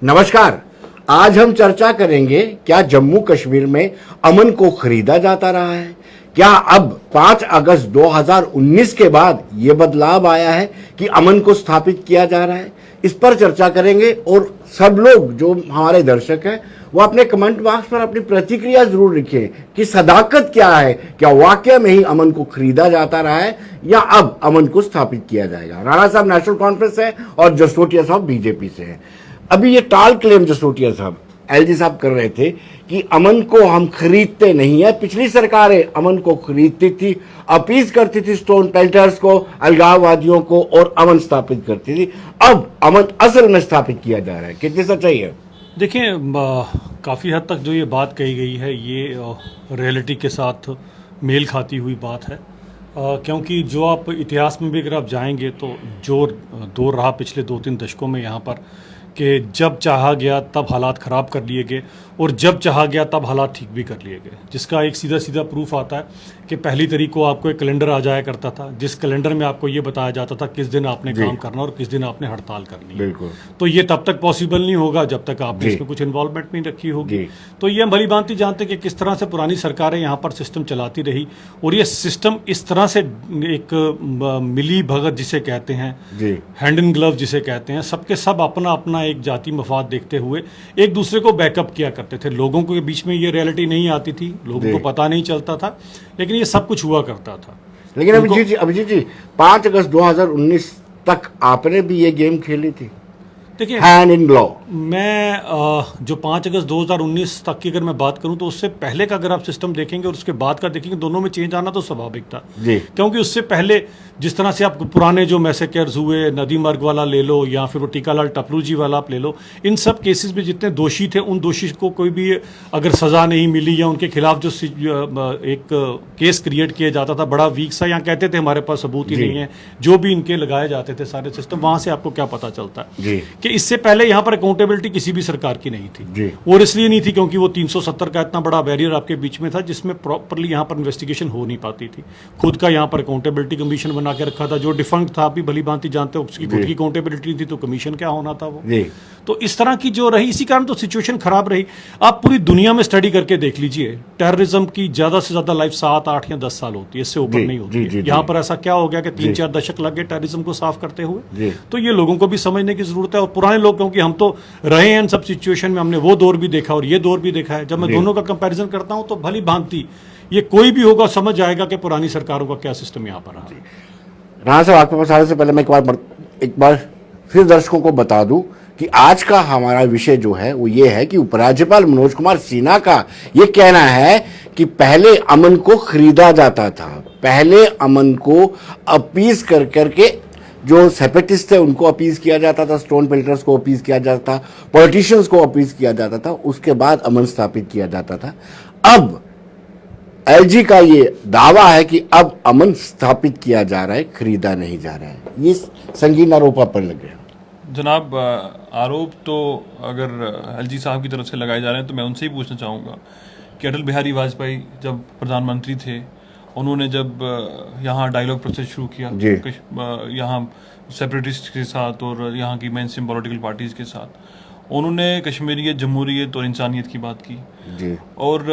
नमस्कार। आज हम चर्चा करेंगे, क्या जम्मू कश्मीर में अमन को खरीदा जाता रहा है? क्या अब 5 अगस्त 2019 के बाद यह बदलाव आया है कि अमन को स्थापित किया जा रहा है? इस पर चर्चा करेंगे और सब लोग जो हमारे दर्शक हैं वो अपने कमेंट बॉक्स पर अपनी प्रतिक्रिया जरूर लिखें कि सदाकत क्या है, क्या वाकई में ही अमन को खरीदा जाता रहा है या अब अमन को स्थापित किया जाएगा। राणा साहब नेशनल कॉन्फ्रेंस है और जसरोटिया साहब बीजेपी से हैं। अभी ये टाल क्लेम जसरोटिया साहब एलजी साहब कर रहे थे कि अमन को हम खरीदते नहीं है। पिछली सरकारें अमन को खरीदती थी, अपीज करती थी स्टोन पेल्टर्स को, अलगाववादियों को, और अमन स्थापित करती थी। अब अमन असल में स्थापित किया जा रहा है, कितनी सच्चाई है? देखिए, काफ़ी हद तक जो ये बात कही गई है ये रियलिटी के साथ मेल खाती हुई बात है, क्योंकि जो आप इतिहास में भी अगर आप जाएंगे तो जो दौर रहा पिछले 2-3 दशकों में यहाँ पर कि जब चाहा गया तब हालात ख़राब कर लिए गए और जब चाहा गया तब हालात ठीक भी कर लिए गए, जिसका एक सीधा सीधा प्रूफ आता है कि पहली तारीख को आपको एक कैलेंडर आ जाया करता था, जिस कैलेंडर में आपको ये बताया जाता था किस दिन आपने काम करना और किस दिन आपने हड़ताल करनी है। तो ये तब तक पॉसिबल नहीं होगा जब तक आपने इसमें कुछ इन्वॉल्वमेंट नहीं रखी होगी। तो ये हम भली भांति जानते कि किस तरह से पुरानी सरकारें यहाँ पर सिस्टम चलाती रही और ये सिस्टम इस तरह से एक मिली भगत जिसे कहते हैं, हैंड इन ग्लव जिसे कहते हैं, सबके सब अपना अपना एक जाति मफाद देखते हुए एक दूसरे को बैकअप किया करते थे। लोगों के बीच में ये रियलिटी नहीं आती थी, लोगों को पता नहीं चलता था, लेकिन ये सब कुछ हुआ करता था। लेकिन अभिजीत जी 5 अगस्त 2019 तक आपने भी ये गेम खेली थी, देखिए हैंड इन ग्लव। मैं जो 5 अगस्त 2019 तक की अगर मैं बात करूं तो उससे पहले का अगर आप सिस्टम देखेंगे और उसके बाद का देखेंगे, दोनों में चेंज आना तो स्वाभाविक था, क्योंकि उससे पहले जिस तरह से आप पुराने जो मैसेकर्स हुए, नदी मर्ग वाला ले लो या फिर वो टीकालाल टपलू जी वाला आप ले लो, इन सब केसेस में जितने दोषी थे उन दोषी को कोई भी अगर सजा नहीं मिली या उनके खिलाफ जो एक केस क्रिएट किया जाता था बड़ा वीक सा, या कहते थे हमारे पास सबूत ही नहीं है, जो भी इनके लगाए जाते थे सारे सिस्टम, वहां से आपको क्या पता चलता है कि इससे पहले यहाँ पर अकाउंटेबिलिटी किसी भी सरकार की नहीं थी। और इसलिए नहीं थी क्योंकि वो 370 का इतना बड़ा बैरियर आपके बीच में था जिसमें प्रॉपरली यहाँ पर इन्वेस्टिगेशन हो नहीं पाती थी। खुद का यहाँ पर अकाउंटेबिलिटी कमीशन बना के रखा था जो डिफंक्ट था, आप भी भली भांति जानते हो, उसकी खुद की अकाउंटेबिलिटी थी तो कमीशन क्या होना था वो। तो इस तरह की जो रही, इसी कारण तो सिचुएशन खराब रही। आप पूरी दुनिया में स्टडी करके देख लीजिए, टेररिज्म की ज्यादा से ज्यादा लाइफ 7, 8 या 10 साल होती है, इससे ऊपर नहीं होती। यहाँ पर ऐसा क्या हो गया कि 3-4 दशक लग गए टेररिज्म को साफ करते हुए। तो ये लोगों को भी समझने की जरूरत है, और पुराने लोग, क्योंकि हम तो रहे हैं इन सब सिचुएशन में, हमने वो दौर भी देखा और ये दौर भी देखा है। जब मैं दोनों का कंपैरिजन करता हूं तो भली भांति ये कोई भी होगा समझ जाएगा कि पुरानी सरकारों का क्या सिस्टम यहाँ पर रहा। राणा साहब, आपके पास आने से पहले मैं एक बार फिर दर्शकों को बता दूं कि आज का हमारा विषय जो है वो ये है कि उपराज्यपाल मनोज कुमार सिन्हा का ये कहना है कि पहले अमन को खरीदा जाता था, पहले अमन को अपीज कर करके जो सेपरेटिस्ट थे उनको अपीज किया जाता था, स्टोन पेल्टर्स को अपीज किया जाता था, पॉलिटिशियंस को अपीज किया जाता था, उसके बाद अमन स्थापित किया जाता था। अब एलजी का ये दावा है कि अब अमन स्थापित किया जा रहा है, खरीदा नहीं जा रहा है। ये संगीन आरोप पर लगे जनाब। आरोप तो अगर एलजी साहब की तरफ से लगाए जा रहे हैं तो मैं उनसे ही पूछना चाहूँगा कि अटल बिहारी वाजपेयी जब प्रधानमंत्री थे, उन्होंने जब यहाँ डायलॉग प्रोसेस शुरू किया यहाँ सेपरेटिस्ट के साथ और यहाँ की मेन स्ट्रीम पॉलिटिकल पार्टीज के साथ, उन्होंने कश्मीरियत, जमहूरियत और इंसानियत की बात की। और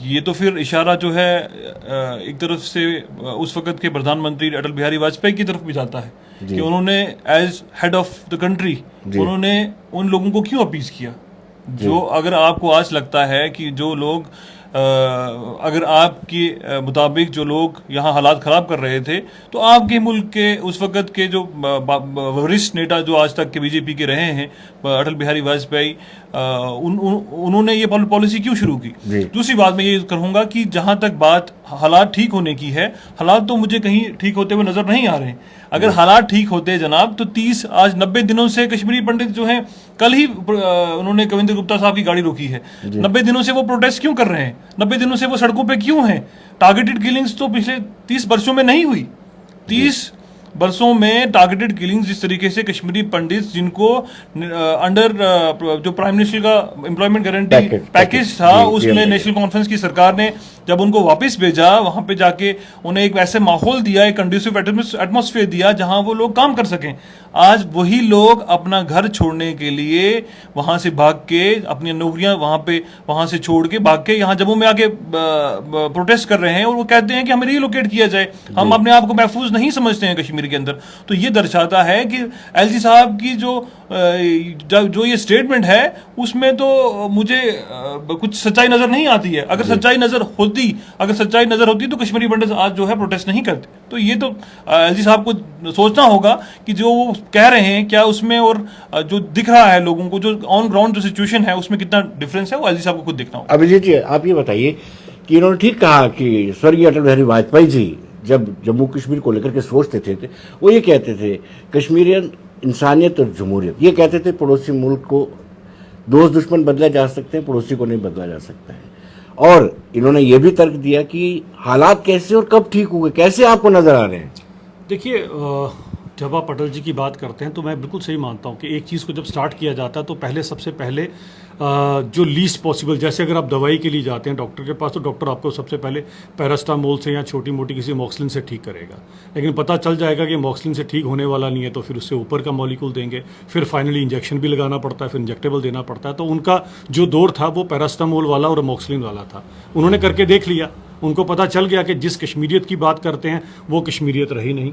ये तो फिर इशारा जो है एक तरफ से उस वक्त के प्रधानमंत्री अटल बिहारी वाजपेयी की तरफ भी जाता है कि उन्होंने as head of the country उन्होंने उन लोगों को क्यों अपीज किया। जो अगर आपको आज लगता है कि जो लोग अगर आपके मुताबिक जो लोग यहाँ हालात ख़राब कर रहे थे, तो आपके मुल्क के उस वक़्त के जो वरिष्ठ नेता जो आज तक के बीजेपी के रहे हैं, अटल बिहारी वाजपेयी, उन्होंने ये पॉलिसी क्यों शुरू की। दूसरी बात मैं ये कहूँगा कि जहाँ तक बात हालात ठीक होने की है, हालात तो मुझे कहीं ठीक होते हुए नज़र नहीं आ रहे। अगर हालात ठीक होते जनाब तो 90 दिनों से कश्मीरी पंडित जो हैं, कल ही उन्होंने कविंद्र गुप्ता साहब की गाड़ी रोकी है। 90 दिनों से वो प्रोटेस्ट क्यों कर रहे हैं? 90 दिनों से वो सड़कों पे क्यों हैं? टारगेटेड किलिंग्स तो पिछले 30 वर्षों में नहीं हुई। 30 बरसों में टारगेटेड किलिंग्स जिस तरीके से कश्मीरी पंडित जिनको अंडर जो प्राइम मिनिस्टर का एम्प्लॉयमेंट गारंटी पैकेज था उसमें नेशनल कॉन्फ्रेंस की सरकार ने जब उनको वापस भेजा, वहां पे जाके उन्हें एक ऐसे माहौल दिया, एक कंड्यूसिव एटमॉस्फेयर दिया जहां वो लोग काम कर सकें। आज वही लोग अपना घर छोड़ने के लिए वहां से भाग के अपनी नौकरियां वहां से छोड़ के भाग के यहाँ जम्मू में आके प्रोटेस्ट कर रहे हैं और वो कहते हैं कि हमें रिलोकेट किया जाए, हम अपने आप को महफूज नहीं समझते हैं कश्मीर के अंदर। तो ये दर्शाता है कि एलजी साहब की जो ये स्टेटमेंट है उसमें तो मुझे कुछ सच्चाई नजर नहीं आती है। अगर सच्चाई नजर होती तो कश्मीरी पंडित आज जो है प्रोटेस्ट नहीं करते। तो ये तो एलजी साहब को सोचना होगा कि जो वो कह रहे हैं क्या उसमें और जो दिख रहा है लोगों को, जो ऑन ग्राउंड जो सिचुएशन है उसमें कितना डिफरेंस है, वो एलजी साहब को खुद देखना होगा। अभिजीत जी, आप ये बताइए कि इन्होंने ठीक कहा कि स्वर्गीय अटल बिहारी वाजपेयी जी जब जम्मू कश्मीर को लेकर के सोचते थे वो ये कहते थे कश्मीरियन इंसानियत और जमहूरियत, ये कहते थे पड़ोसी मुल्क को दोस्त दुश्मन बदला जा सकते हैं, पड़ोसी को नहीं बदला जा सकता है। और इन्होंने ये भी तर्क दिया कि हालात कैसे और कब ठीक हुए, कैसे आपको नजर आ रहे हैं? देखिए, जब आप अटल जी की बात करते हैं तो मैं बिल्कुल सही मानता हूँ कि एक चीज़ को जब स्टार्ट किया जाता है तो सबसे पहले जो लीस्ट पॉसिबल, जैसे अगर आप दवाई के लिए जाते हैं डॉक्टर के पास तो डॉक्टर आपको सबसे पहले पैरास्टामोल से या छोटी मोटी किसी मॉक्सिलिन से ठीक करेगा, लेकिन पता चल जाएगा कि मॉक्सिलिन से ठीक होने वाला नहीं है तो फिर उससे ऊपर का मॉलिक्यूल देंगे, फिर फाइनली इंजेक्शन भी लगाना पड़ता है, फिर इंजेक्टेबल देना पड़ता है। तो उनका जो दौर था वो पैरास्टामोल वाला और मॉक्सिलिन वाला था। उन्होंने करके देख लिया, उनको पता चल गया कि जिस कश्मीरियत की बात करते हैं वो कश्मीरियत रही नहीं,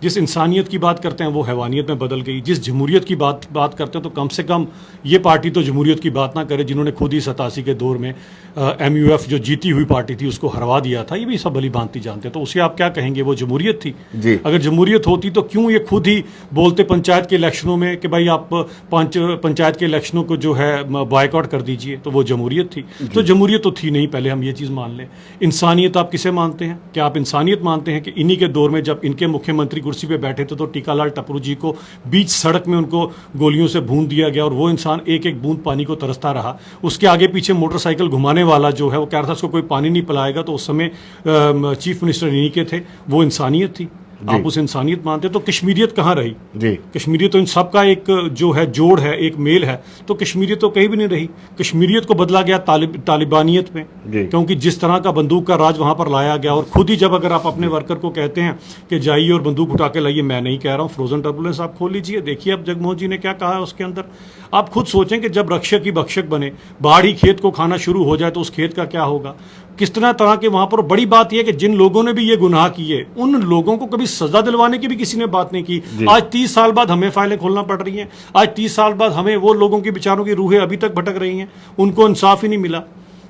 जिस इंसानियत की बात करते हैं वो हैवानियत में बदल गई, जिस जमहूरियत की बात करते हैं तो कम से कम ये पार्टी तो जमहूरियत की बात ना करे जिन्होंने खुद ही 87 के दौर में MUF जो जीती हुई पार्टी थी उसको हरवा दिया था। ये भी सब भली भांति जानते हैं, तो उसे आप क्या कहेंगे, वो जमहूरियत थी? अगर जमहूरियत होती तो क्यों ये खुद ही बोलते पंचायत के इलेक्शनों में कि भाई आप पंचायत के इलेक्शनों को जो है बॉयकॉट कर दीजिए, तो वो जमहूरियत थी? तो जमहूरियत तो थी नहीं, पहले हम ये चीज़ मान लें। इंसानियत आप किसे मानते हैं? क्या आप इंसानियत मानते हैं कि इन्हीं के दौर में जब इनके मुख्यमंत्री कुर्सी पे बैठे थे तो टीकालाल टपरू जी को बीच सड़क में उनको गोलियों से भून दिया गया और वो इंसान एक एक बूंद पानी को तरसता रहा, उसके आगे पीछे मोटरसाइकिल घुमाने वाला जो है वो कह रहा था उसको कोई पानी नहीं पिलाएगा, तो उस समय चीफ मिनिस्टर इन्हीं के थे, वो इंसानियत थी? आप उस इंसानियत मानते तो कश्मीरियत कहाँ रही जी? कश्मीरियत तो इन सब का एक जो है जोड़ है, एक मेल है, तो कश्मीरियत तो कहीं भी नहीं रही। कश्मीरियत को बदला गया तालिबानियत में, क्योंकि जिस तरह का बंदूक का राज वहां पर लाया गया। और खुद ही जब अगर आप अपने वर्कर को कहते हैं कि जाइए और बंदूक उठा के लाइए, मैं नहीं कह रहा हूँ, फ्रोजन टर्बुलेंस आप खोल लीजिए, देखिए अब जगमोहन जी ने क्या कहा है उसके अंदर। आप खुद सोचें कि जब रक्षक ही भक्षक बने, बाढ़ ही खेत को खाना शुरू हो जाए तो उस खेत का क्या होगा? किस तरह के वहां पर। बड़ी बात यह कि जिन लोगों ने भी ये गुनाह किए उन लोगों को कभी सजा दिलवाने की भी किसी ने बात नहीं की। आज 30 साल बाद हमें फाइलें खोलना पड़ रही हैं, आज 30 साल बाद हमें वो लोगों की बेचारों की रूहें अभी तक भटक रही हैं, उनको इंसाफ ही नहीं मिला।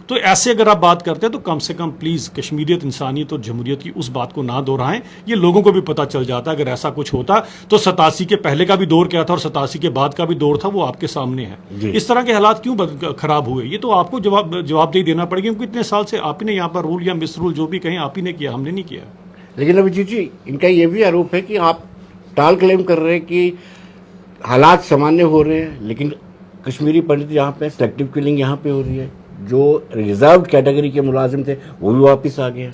तो ऐसे अगर आप बात करते हैं तो कम से कम प्लीज कश्मीरियत, इंसानियत और जमहूरियत की उस बात को ना दोहराएं। ये लोगों को भी पता चल जाता है, अगर ऐसा कुछ होता तो 87 के पहले का भी दौर क्या था और 87 के बाद का भी दौर था, वो आपके सामने है। इस तरह के हालात क्यों खराब हुए, ये तो आपको जवाबदेही देना पड़ेगा, क्योंकि इतने साल से आप ही ने यहाँ पर रूल या मिस रूल जो भी कहें आप ही ने किया, हमने नहीं किया। लेकिन अभिजीत जी, इनका ये भी आरोप है कि आप टाल क्लेम कर रहे हैं कि हालात सामान्य हो रहे हैं, लेकिन कश्मीरी पंडित यहाँ पे सेलेक्टिव किलिंग यहाँ पे हो रही है, जो रिजर्व कैटेगरी के मुलाजिम थे वो भी वापस आ गए हैं।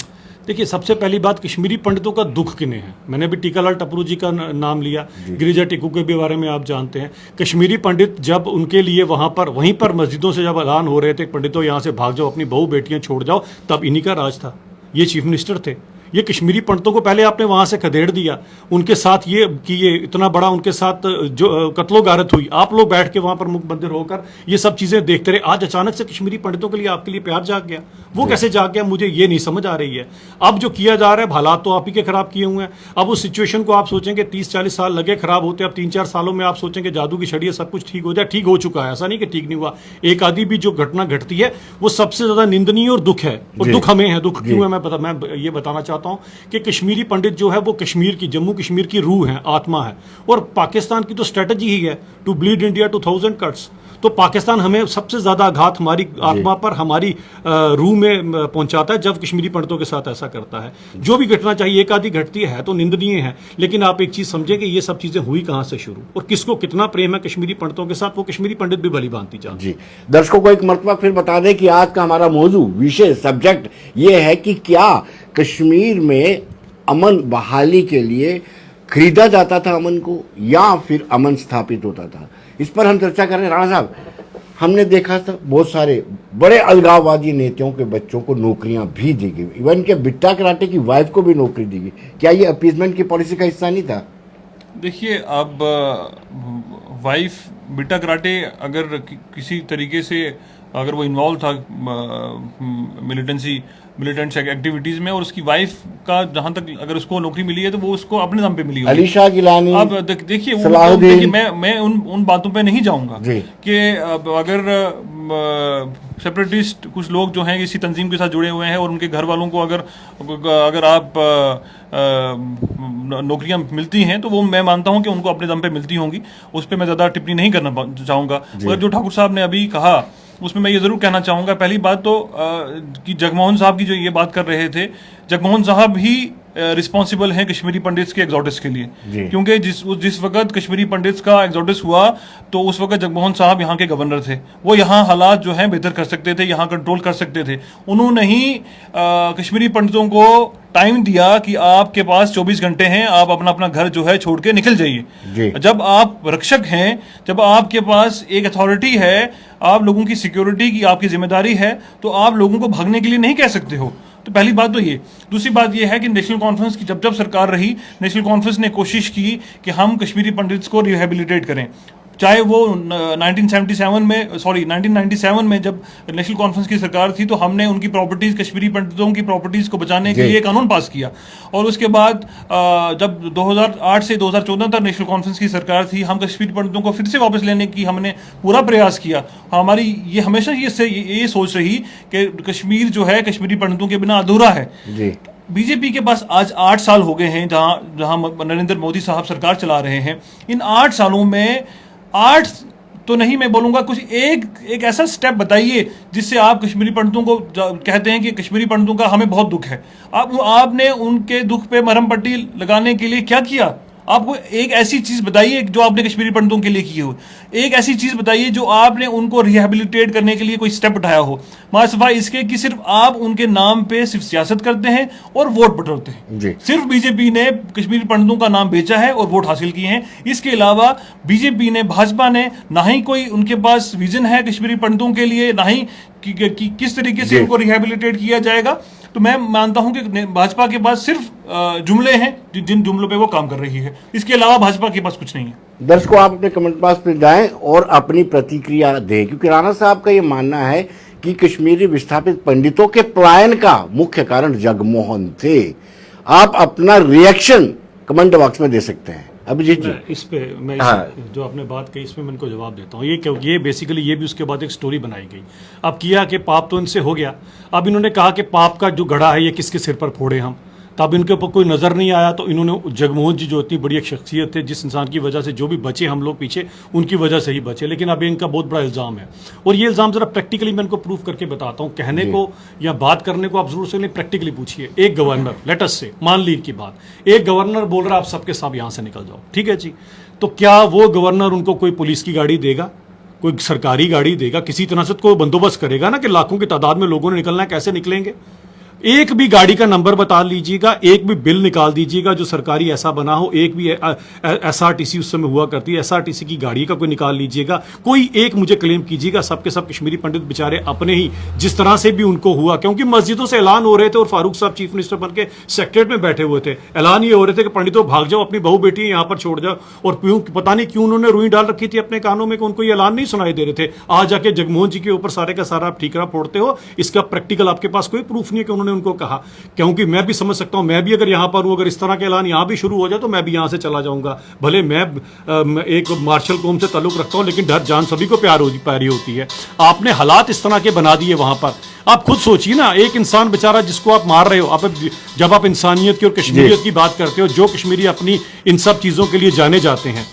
देखिए, सबसे पहली बात, कश्मीरी पंडितों का दुख किन्हें है? मैंने भी टीकालाल टपरू जी का नाम लिया, गिरिजा टिक्कू के भी बारे में आप जानते हैं। कश्मीरी पंडित जब उनके लिए वहीं पर मस्जिदों से जब ऐलान हो रहे थे पंडितों यहाँ से भाग जाओ, अपनी बहू बेटियां छोड़ जाओ, तब इन्हीं का राज था, ये चीफ मिनिस्टर थे। ये कश्मीरी पंडितों को पहले आपने वहां से खदेड़ दिया, उनके साथ ये कि ये इतना बड़ा उनके साथ जो कत्लो गारत हुई, आप लोग बैठ के वहां पर मुख बंदिर होकर ये सब चीजें देखते रहे। आज अचानक से कश्मीरी पंडितों के लिए आपके लिए प्यार जाग गया, वो कैसे जाग गया मुझे ये नहीं समझ आ रही है। अब जो किया जा रहा है, हालात तो आप ही के खराब किए हुए हैं। अब उस सिचुएशन को आप सोचेंगे 30-40 साल लगे खराब होते, अब 3-4 सालों में आप सोचेंगे जादू की छड़ी सब कुछ ठीक हो जाए। ठीक हो चुका है, ऐसा नहीं कि ठीक नहीं हुआ। एक आदि भी जो घटना घटती है वो सबसे ज्यादा निंदनीय और दुख है, और दुख हमें है। दुख क्यों है मैं ये बताना चाहता हूं कि कश्मीरी पंडित जो है वो कश्मीर की, जम्मू कश्मीर की रूह है, आत्मा है, और पाकिस्तान की तो स्ट्रेटजी ही है to bleed India to 1000 cuts. तो पाकिस्तान हमें सबसे ज्यादा आघात हमारी आत्मा पर, हमारी रूह में पहुंचाता है जब कश्मीरी पंडितों के साथ ऐसा करता है। जो भी घटना चाहिए, एक आधी घटती है तो निंदनीय है, लेकिन आप एक चीज समझे कि ये सब चीजें हुई कहां से शुरू और किसको कितना प्रेम है कश्मीरी पंडितों के साथ, वो कश्मीरी पंडित भी भली भांति जानते हैं। दर्शकों को एक मरतबा फिर बता दें कि आज का हमारा मौजू, विषय, सब्जेक्ट ये है कि क्या कश्मीर में अमन बहाली के लिए खरीदा जाता था अमन को या फिर अमन स्थापित होता था? इस पर हम चर्चा कर रहे हैं। राणा साहब, हमने देखा था बहुत सारे बड़े अलगाववादी नेताओं के बच्चों को नौकरियां भी दी गई, इवन के बिट्टा कराटे की वाइफ को भी नौकरी दी गई। क्या ये अपीजमेंट की पॉलिसी का हिस्सा नहीं था? देखिए, अब वाइफ बिट्टा कराटे अगर किसी तरीके से अगर वो इन्वॉल्व था मिलिटेंट एक्टिविटीज में, और उसकी वाइफ का जहां तक अगर उसको नौकरी मिली है तो वो उसको अपने दम पे मिली होगी। अलीशा गिलानी, अब देखिए मैं उन बातों पे नहीं जाऊंगा कि अगर सेपरेटिस्ट कुछ लोग जो हैं किसी तंजीम के साथ जुड़े हुए हैं और उनके घर वालों को अगर आप नौकरियां मिलती हैं तो वो मैं मानता हूं कि उनको अपने दम पे मिलती होंगी, उस पर मैं ज़्यादा टिप्पणी नहीं करना चाहूँगा। मगर जो ठाकुर साहब ने अभी कहा उसमें मैं ये ज़रूर कहना चाहूँगा, पहली बात तो कि जगमोहन साहब की जो ये बात कर रहे थे, जगमोहन साहब ही रिस्पॉन्सिबल हैं कश्मीरी पंडित्स के एग्जोडिस के लिए, क्योंकि जिस वक्त कश्मीरी पंडित्स का एग्जोडिस हुआ तो उस वक्त जगमोहन साहब यहाँ के गवर्नर थे, वो यहाँ हालात जो हैं बेहतर कर सकते थे, यहाँ कंट्रोल कर सकते थे। उन्होंने ही कश्मीरी पंडितों को टाइम दिया कि आपके पास 24 घंटे हैं, आप अपना अपना घर जो है छोड़ के निकल जाइए। जब आप रक्षक हैं, जब आपके पास एक अथॉरिटी है, आप लोगों की सिक्योरिटी की आपकी जिम्मेदारी है, तो आप लोगों को भागने के लिए नहीं कह सकते हो। तो पहली बात तो ये। दूसरी बात ये है कि नेशनल कॉन्फ्रेंस की जब सरकार रही, नेशनल कॉन्फ्रेंस ने कोशिश की कि हम कश्मीरी पंडित्स को रिहेबिलिटेट करें, चाहे वो 1997 में जब नेशनल कॉन्फ्रेंस की सरकार थी तो हमने उनकी प्रॉपर्टीज, कश्मीरी पंडितों की प्रॉपर्टीज को बचाने के लिए कानून पास किया। और उसके बाद जब 2008 से 2014 तक नेशनल कॉन्फ्रेंस की सरकार थी, हम कश्मीरी पंडितों को फिर से वापस लेने की हमने पूरा प्रयास किया। हमारी ये हमेशा ये सोच रही कि कश्मीर जो है कश्मीरी पंडितों के बिना अधूरा है। बीजेपी के पास आज 8 साल हो गए हैं जहां नरेंद्र मोदी साहब सरकार चला रहे हैं। इन 8 सालों में 8 तो नहीं मैं बोलूंगा, कुछ एक ऐसा स्टेप बताइए जिससे आप कश्मीरी पंडितों को कहते हैं कि कश्मीरी पंडितों का हमें बहुत दुख है, आपने उनके दुख पे मरहम पट्टी लगाने के लिए क्या किया? आपको एक ऐसी चीज बताइए जो आपने कश्मीरी पंडितों के लिए की हो, एक ऐसी चीज बताइए जो आपने उनको रिहेबिलिटेट करने के लिए कोई स्टेप उठाया हो। मासफा इसके कि सिर्फ आप उनके नाम पे सिर्फ सियासत करते हैं और वोट बटोरते हैं। सिर्फ बीजेपी ने कश्मीरी पंडितों का नाम बेचा है और वोट हासिल किए हैं। इसके अलावा बीजेपी ने, भाजपा ने ना ही कोई उनके पास विजन है कश्मीरी पंडितों के लिए, ना ही कि किस तरीके से उनको रिहेबिलिटेट किया जाएगा। तो मैं मानता हूं कि भाजपा के पास सिर्फ जुमले हैं जिन जुमलों पे वो काम कर रही है, इसके अलावा भाजपा के पास कुछ नहीं है। दर्शकों, आप अपने कमेंट बॉक्स पे जाएं और अपनी प्रतिक्रिया दें, क्योंकि राणा साहब का ये मानना है कि कश्मीरी विस्थापित पंडितों के पलायन का मुख्य कारण जगमोहन थे। आप अपना रिएक्शन कमेंट बॉक्स में दे सकते हैं। अभिजीत जी, इस पे मैं जो आपने बात कही इसमें मैं इनको जवाब देता हूँ। ये बेसिकली ये भी उसके बाद एक स्टोरी बनाई गई। अब किया कि पाप तो इनसे हो गया, अब इन्होंने कहा कि पाप का जो घड़ा है ये किसके सिर पर फोड़े हम। तब इनके ऊपर कोई नज़र नहीं आया तो इन्होंने जगमोहन जी जो इतनी बड़ी एक शख्सियत थे, जिस इंसान की वजह से जो भी बचे हम लोग पीछे, उनकी वजह से ही बचे। लेकिन अब इनका बहुत बड़ा इल्ज़ाम है और ये इल्ज़ाम ज़रा प्रैक्टिकली मैं इनको प्रूफ करके बताता हूँ। कहने को या बात करने को आप जरूर से नहीं, प्रैक्टिकली पूछिए। एक गवर्नर, लेट अस से मान ली की बात, एक गवर्नर बोल रहा है आप सबके सब यहाँ से निकल जाओ, ठीक है जी, तो क्या वो गवर्नर उनको कोई पुलिस की गाड़ी देगा, कोई सरकारी गाड़ी देगा, किसी तरह से कोई बंदोबस्त करेगा ना कि लाखों की तादाद में लोगों ने निकलना है, कैसे निकलेंगे? एक भी गाड़ी का नंबर बता लीजिएगा, एक भी बिल निकाल दीजिएगा जो सरकारी ऐसा बना हो, एक भी एसआरटीसी उस समय हुआ करती है, एसआरटीसी की गाड़ी का कोई निकाल लीजिएगा, कोई एक मुझे क्लेम कीजिएगा। सबके सब कश्मीरी पंडित बेचारे अपने ही जिस तरह से भी उनको हुआ, क्योंकि मस्जिदों से ऐलान हो रहे थे और फारूक साहब चीफ मिनिस्टर बन के सेक्रेटरीट में बैठे हुए थे, ऐलान ये हो रहे थे कि पंडितों भाग जाओ, अपनी बहू बेटी यहाँ पर छोड़ जाओ। और पता नहीं क्यों उन्होंने रुई डाल रखी थी अपने कानों में कि उनको ये ऐलान नहीं सुनाई दे रहे थे। आज जाके जगमोहन जी के ऊपर सारे का सारा आप ठीकरा फोड़ते हो, इसका प्रैक्टिकल आपके पास कोई प्रूफ नहीं है कि उन्होंने उनको कहा। क्योंकि मैं भी समझ सकता हूं, मैं भी अगर यहां पर हूं, अगर इस तरह के ऐलान यहां भी शुरू हो जाए तो मैं भी यहां से चला जाऊंगा। भले मैं एक मार्शल कौम से ताल्लुक रखता हूं, लेकिन डर जान सभी को प्यारी होती है। आपने हालात इस तरह के बना दिए वहां पर। आप खुद सोचिए ना, एक इंसान बेचारा जिसको आप मार रहे हो, जब आप इंसानियत की और कश्मीरियत की बात करते हो, जो कश्मीरी अपनी इन सब चीजों के लिए जाने जाते हैं,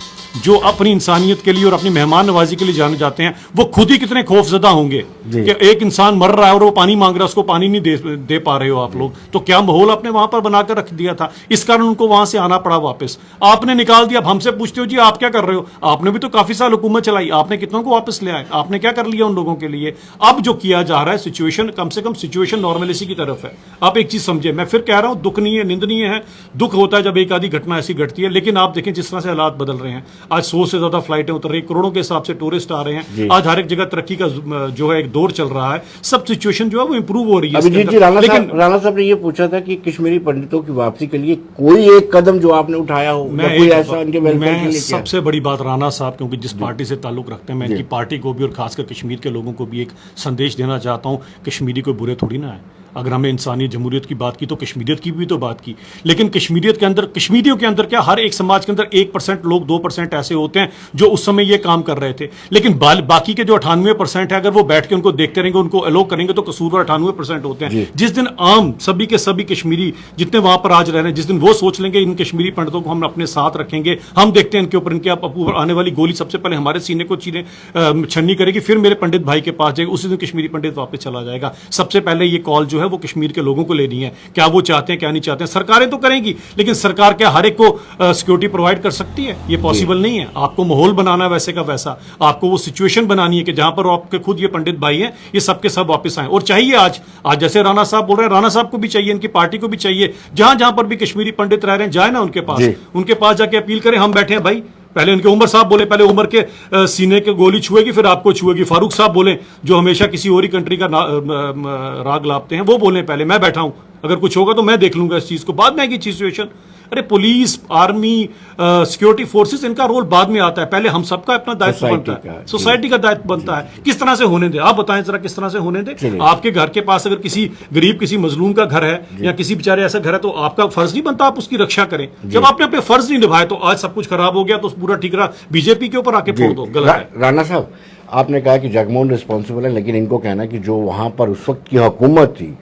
जो अपनी इंसानियत के लिए और अपनी मेहमान नवाजी के लिए जाने जाते हैं, वो खुद ही कितने खौफजदा होंगे कि एक इंसान मर रहा है और वो पानी मांग रहा है, उसको पानी नहीं दे पा रहे हो आप लोग। तो क्या माहौल आपने वहां पर बनाकर रख दिया था, इस कारण उनको वहां से आना पड़ा वापस। आपने निकाल दिया। अब हमसे पूछते हो जी आप क्या कर रहे हो, आपने भी तो काफी साल हुकूमत चलाई, आपने कितनों को वापस ले आए, आपने क्या कर लिया उन लोगों के लिए। अब जो किया जा रहा है, सिचुएशन कम से कम सिचुएशन नॉर्मलिटी की तरफ है। आप एक चीज समझे, मैं फिर कह रहा हूं, दुखनीय निंदनीय है, दुख होता है जब एक आधी घटना ऐसी घटती है, लेकिन आप देखें जिस तरह से हालात बदल रहे हैं। आज 100 से ज्यादा फ्लाइटें उतर रही, करोड़ों के हिसाब से टूरिस्ट आ रहे हैं, आज हर एक जगह तरक्की का जो है एक दौर चल रहा है, सब सिचुएशन जो है वो इंप्रूव हो रही है। अभिजीत जी, राणा साहब ने ये पूछा था कि कश्मीरी पंडितों की वापसी के लिए कोई एक कदम जो आपने उठाया हो, कोई ऐसा उनके वेलफेयर के लिए? सबसे बड़ी बात राणा साहब, क्योंकि जिस पार्टी से ताल्लुक रखते हैं, मैं इनकी पार्टी को भी और खासकर कश्मीर के लोगों को भी एक संदेश देना चाहता हूं, कश्मीरी कोई बुरे थोड़ी ना है। अगर हमने इंसानी जमहूरियत की बात की तो कश्मीरियत की भी तो बात की, लेकिन कश्मीरियत के अंदर, कश्मीरियों के अंदर क्या, हर एक समाज के अंदर 1% लोग, 2% ऐसे होते हैं जो उस समय ये काम कर रहे थे। लेकिन बाकी के जो 98% है, अगर वो बैठ के उनको देखते रहेंगे, उनको अलो करेंगे, तो कसूरवार 98% होते हैं। जिस दिन आम सभी के सभी कश्मीरी जितने वहां पर आज रह रहे हैं, जिस दिन वो सोच लेंगे इन कश्मीरी पंडितों को हम अपने साथ रखेंगे, हम देखते हैं इनके ऊपर इनके आने वाली गोली सबसे पहले हमारे सीने को छन्नी करेगी, फिर मेरे पंडित भाई के पास जाएगी, उसी दिन कश्मीरी पंडित वापस चला जाएगा। सबसे पहले ये कॉल जो है वो कश्मीर के लोगों को लेनी है, क्या वो चाहते हैं क्या नहीं चाहते हैं। सरकारें तो करेंगी, लेकिन सरकार क्या हर एक को सिक्योरिटी प्रोवाइड कर सकती है? ये पॉसिबल नहीं है। आपको माहौल बनाना वैसे का वैसा, आपको वो सिचुएशन बनानी है कि जहां पर आपके खुद ये पंडित भाई हैं, ये सबके सब वापस आए। और चाहिए आज जैसे राणा साहब बोल रहे हैं, राणा साहब को भी चाहिए, इनकी पार्टी को भी चाहिए, जहां जहां पर भी कश्मीरी पंडित रह रहे हैं, जाए ना उनके पास जाके अपील करें, हम बैठे हैं भाई। पहले उनके उमर साहब बोले, पहले उमर के सीने के गोली छुएगी फिर आपको छुएगी। फारूक साहब बोले, जो हमेशा किसी और ही कंट्री का राग लापते हैं, वो बोले पहले मैं बैठा हूं, अगर कुछ होगा तो मैं देख लूंगा इस चीज को, बाद में आएगी सिचुएशन। अरे पुलिस, आर्मी, सिक्योरिटी फोर्सेस, इनका रोल बाद में आता है, पहले हम सबका अपना दायित्व बनता है, सोसाइटी का दायित्व बनता है। किस तरह से होने दे, आप बताएं जरा, किस तरह से होने दे। आपके घर के पास अगर किसी गरीब, किसी मजलूम का घर है या किसी बेचारे ऐसा घर है, तो आपका फर्ज नहीं बनता आप उसकी रक्षा करें। जब आपने अपने फर्ज नहीं निभाए तो आज सब कुछ खराब हो गया, तो पूरा ठिकरा बीजेपी के ऊपर आके फोड़ दो, गलत है। राणा साहब, आपने कहा कि जगमोहन रिस्पॉन्सिबल है, लेकिन इनको कहना कि जो वहां पर उस वक्त की हुकूमत थी,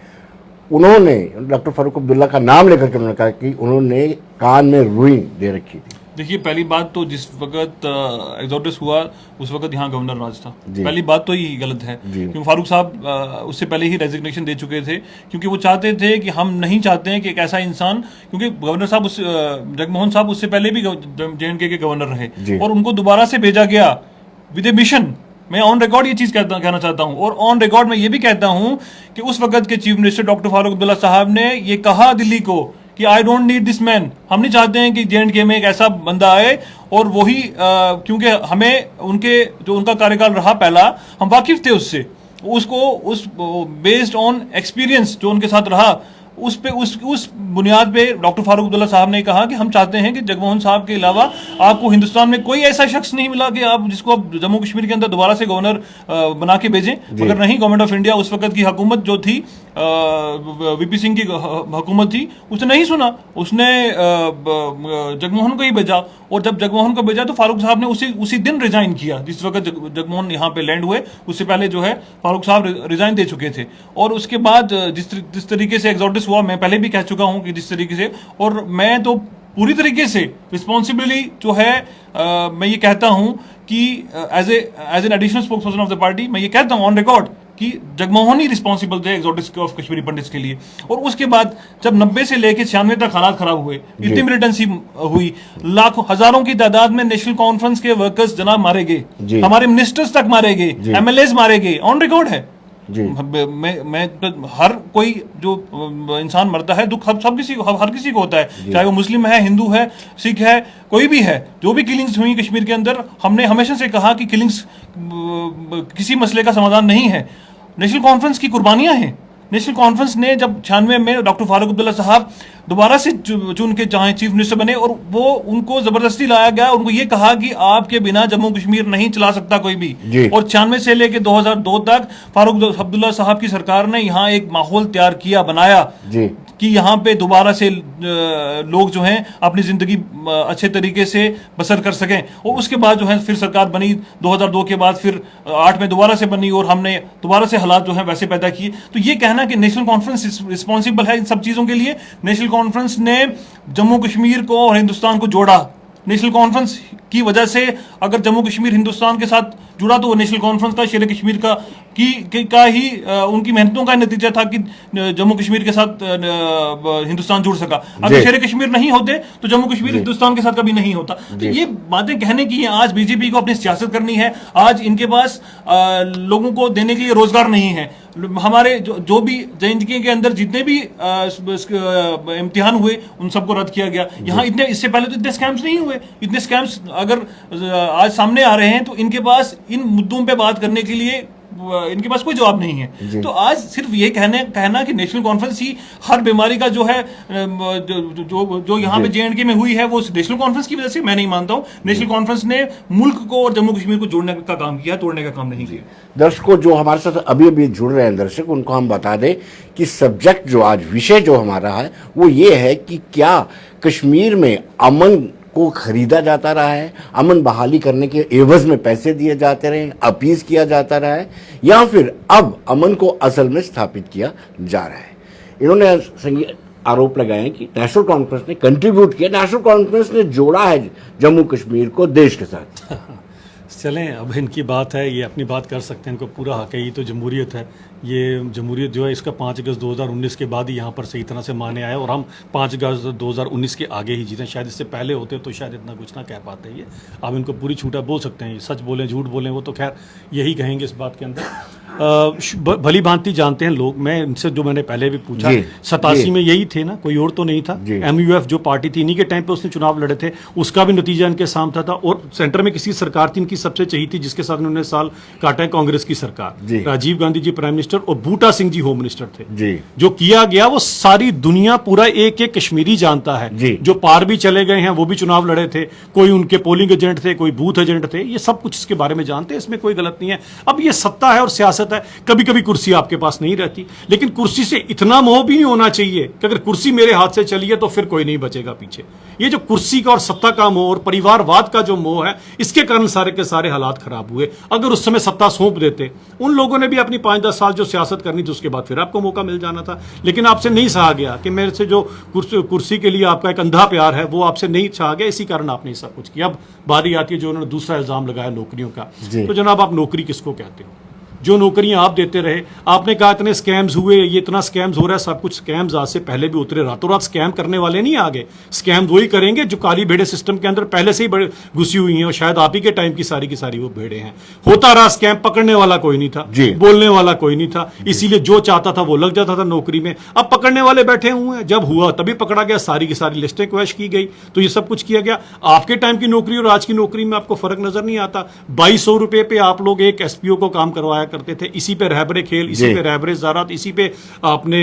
उन्होंने डॉक्टर फारूक अब्दुल्ला का नाम लेकर के उन्होंने कहा कि उन्होंने कान में रुई दे रखी थी। देखिए, पहली बात तो जिस वक्त एग्जोडस हुआ उस वक्त यहाँ गवर्नर राज था, पहली बात तो ये गलत है, क्योंकि फारूक साहब उससे पहले ही रेजिग्नेशन दे चुके थे, क्योंकि वो चाहते थे कि हम नहीं चाहते हैं कि एक ऐसा इंसान, क्योंकि गवर्नर साहब जगमोहन साहब उससे पहले भी JNK के गवर्नर रहे और उनको दोबारा से भेजा गया विद ए मिशन। मैं ऑन रिकॉर्ड ये चीज कहना चाहता हूं, और ऑन रिकॉर्ड मैं ये भी कहता हूं कि उस वक्त के chief minister doctor Farooq Abdullah साहब ने ये कहा दिल्ली को कि I don't need this man, हम नहीं चाहते हैं कि JNK में एक ऐसा बंदा आए, और वही क्योंकि हमें उनका कार्यकाल रहा पहला, हम वाकिफ थे उससे, उस बेस्ड ऑन एक्सपीरियंस जो उनके साथ रहा, उस बुनियाद पे डॉक्टर फारूक अब्दुल्ला साहब ने कहा कि हम चाहते हैं कि जगमोहन साहब के अलावा आपको हिंदुस्तान में कोई ऐसा शख्स नहीं मिला कि आप जिसको आप जम्मू कश्मीर के अंदर दोबारा से गवर्नर बना के भेजें। मगर नहीं, गवर्नमेंट ऑफ इंडिया उस वक्त की हुकूमत जो थी, VP सिंह की हुकूमत थी, उसने नहीं सुना, उसने जगमोहन को ही भेजा, और जब जगमोहन को भेजा तो फारूक साहब ने उसी दिन रिजाइन किया, जिस वक्त जगमोहन यहाँ पे लैंड हुए उससे पहले जो है फारूक साहब रिजाइन दे चुके थे। और उसके बाद जिस तरीके से एग्जॉडस हुआ, मैं पहले भी कह चुका हूं कि जिस तरीके से, और मैं तो पूरी तरीके से रिस्पॉन्सिबिलिटी जो है मैं ये कहता हूं कि as an additional spokesperson of the party मैं ये कहता हूं ऑन रिकॉर्ड कि जगमोहन ही रिस्पॉन्सिबल थे एग्जोटिक्स ऑफ कश्मीरी पंडित्स के लिए। और उसके बाद जब 90 से लेकर 96 तक हालात खराब हुए, इतनी मिलिटेंसी हुई, लाखों हजारों की तादाद में नेशनल कॉन्फ्रेंस के वर्कर्स जनाब मारे गए, हमारे मिनिस्टर्स तक मारे गए, MLAs मारे गए, ऑन रिकॉर्ड है। मैं हर कोई जो इंसान मरता है दुख हर किसी को होता है, चाहे वो मुस्लिम है, हिंदू है, सिख है, कोई भी है। जो भी किलिंग्स हुई कश्मीर के अंदर, हमने हमेशा से कहा कि किलिंग्स किसी मसले का समाधान नहीं है, नेशनल कॉन्फ्रेंस की कुर्बानियां हैं। नेशनल कॉन्फ्रेंस ने जब 96 में डॉक्टर फारूक अब्दुल्ला साहब दोबारा से चुन के चाहे चीफ मिनिस्टर बने, और वो उनको जबरदस्ती लाया गया, उनको ये कहा कि आपके बिना जम्मू कश्मीर नहीं चला सकता कोई भी। और 96 से लेके 2002 तक फारूक अब्दुल्ला साहब की सरकार ने यहाँ एक माहौल तैयार किया, बनाया कि यहाँ पे दोबारा से लोग जो हैं अपनी जिंदगी अच्छे तरीके से बसर कर सकें। और उसके बाद जो है फिर सरकार बनी 2002 के बाद, फिर 8 में दोबारा से बनी, और हमने दोबारा से हालात जो है वैसे पैदा किए। तो ये कहना कि नेशनल कॉन्फ्रेंस रिस्पॉन्सिबल है इन सब चीजों के लिए, नेशनल कॉन्फ्रेंस ने जम्मू कश्मीर को और हिंदुस्तान को जोड़ा, नेशनल कॉन्फ्रेंस की वजह से अगर जम्मू कश्मीर हिंदुस्तान के साथ जुड़ा तो वो नेशनल कॉन्फ्रेंस का, शेर कश्मीर का ही उनकी मेहनतों का नतीजा था कि जम्मू कश्मीर के साथ हिंदुस्तान जुड़ सका। अगर शेर कश्मीर नहीं होते तो जम्मू कश्मीर हिंदुस्तान के साथ कभी नहीं होता। तो ये बातें कहने की हैं। आज बीजेपी को अपनी सियासत करनी है, आज इनके पास लोगों को देने के लिए रोजगार नहीं है। हमारे जो भी JNK के अंदर जितने भी इम्तिहान हुए उन सबको रद्द किया गया। यहाँ इससे पहले तो इतने स्कैम्स नहीं हुए। इतने स्कैम्स अगर आज सामने आ रहे हैं तो इनके पास इन मुद्दों पे बात करने के लिए इनके पास कोई जवाब नहीं है। तो आज सिर्फ ये कहना कि नेशनल कॉन्फ्रेंस ही हर बीमारी का जो है जो यहाँ पे JNK में हुई है वो नेशनल कॉन्फ्रेंस की वजह से, मैं नहीं मानता हूँ। नेशनल कॉन्फ्रेंस ने मुल्क को और जम्मू कश्मीर को जोड़ने का काम किया, तोड़ने का काम नहीं किया। दर्शकों जो हमारे साथ अभी अभी जुड़ रहे हैं दर्शक, उनको हम बता दें कि सब्जेक्ट जो आज विषय जो हमारा है वो ये है कि क्या कश्मीर में अमन को खरीदा जाता रहा है, अमन बहाली करने के एवज में पैसे दिए जाते रहे, अपीज किया जाता रहा है, या फिर अब अमन को असल में स्थापित किया जा रहा है। इन्होंने संगीत आरोप लगाए हैं कि नेशनल कॉन्फ्रेंस ने कंट्रीब्यूट किया, नेशनल कॉन्फ्रेंस ने जोड़ा है जम्मू कश्मीर को देश के साथ। चलें, अब इनकी बात है, ये अपनी बात कर सकते हैं, इनको पूरा हक है। ये तो जमहूरियत है। ये जमहूरियत जो है इसका 5 अगस्त 2019 के बाद ही यहाँ पर सही तरह से माने आया, और हम 5 अगस्त 2019 के आगे ही जीते। शायद इससे पहले होते तो शायद इतना कुछ ना कह पाते। ये अब इनको पूरी छूटा बोल सकते हैं, सच बोलें झूठ बोलें वो तो खैर यही कहेंगे इस बात के अंदर। भली भांति जानते हैं लोग। मैं इनसे जो मैंने पहले भी पूछा, 87 में यही थे ना, कोई और तो नहीं था। MUF जो पार्टी थी, इन्हीं के टाइम पे उसने चुनाव लड़े थे, उसका भी नतीजा इनके सामने था। और सेंटर में किसी सरकार थी इनकी सबसे चाहिए थी जिसके साथ इन्होंने साल काटा है, कांग्रेस की सरकार। राजीव गांधी जी प्राइम मिनिस्टर और बूटा सिंह जी होम मिनिस्टर थे। जो किया गया वो सारी दुनिया, पूरा एक एक कश्मीरी जानता है। जो पार भी चले गए हैं वो भी चुनाव लड़े थे, कोई उनके पोलिंग एजेंट थे, कोई बूथ एजेंट थे, ये सब कुछ इसके बारे में जानते हैं, इसमें कोई गलत नहीं है। अब ये सत्ता है और सियासत है, कभी कभी कुर्सी आपके पास नहीं रहती, लेकिन कुर्सी से इतना मोह भी नहीं होना चाहिए कि अगर कुर्सी मेरे हाथ से चली है तो फिर कोई नहीं बचेगा पीछे। ये जो कुर्सी का और सत्ता का मोह और परिवारवाद का जो मोह है, इसके कारण सारे के सारे हालात खराब हुए। अगर उस समय सत्ता सौंप देते, उन लोगों ने भी अपनी 5-10 साल जो सियासत करनी थी उसके बाद फिर आपको मौका मिल जाना था। लेकिन आपसे नहीं सहा गया कि मेरे से जो कुर्सी के लिए आपका एक अंधा प्यार है वो आपसे नहीं सहा गया, इसी कारण आपने सब कुछ किया। अब बारी आती है जो उन्होंने दूसरा इल्जाम लगाया नौकरियों का। तो जनाब, आप नौकरी किसको कहते हो? जो नौकरियां आप देते रहे, आपने कहा इतने स्कैम्स हुए, ये इतना स्कैम्स हो रहा है, सब कुछ स्कैम्स आज से पहले भी उतरे। रातों रात स्कैम करने वाले नहीं आगे, स्कैम वही करेंगे जो काली भेड़े सिस्टम के अंदर पहले से ही घुसी हुई हैं, और शायद आप ही के टाइम की सारी वो भेड़े हैं। होता रहा स्कैम, पकड़ने वाला कोई नहीं था, बोलने वाला कोई नहीं था, इसीलिए जो चाहता था वो लग जाता था नौकरी में। अब पकड़ने वाले बैठे हुए हैं, जब हुआ तभी पकड़ा गया, सारी की सारी लिस्टें क्वैश की गई, तो ये सब कुछ किया गया। आपके टाइम की नौकरी और आज की नौकरी में आपको फर्क नजर नहीं आता। 2200 रुपए पे आप लोग एक SPO को काम करवाया करते थे, इसी पे रहबरे खेल, इसी पे रहबरे ज़रात, इसी पे आपने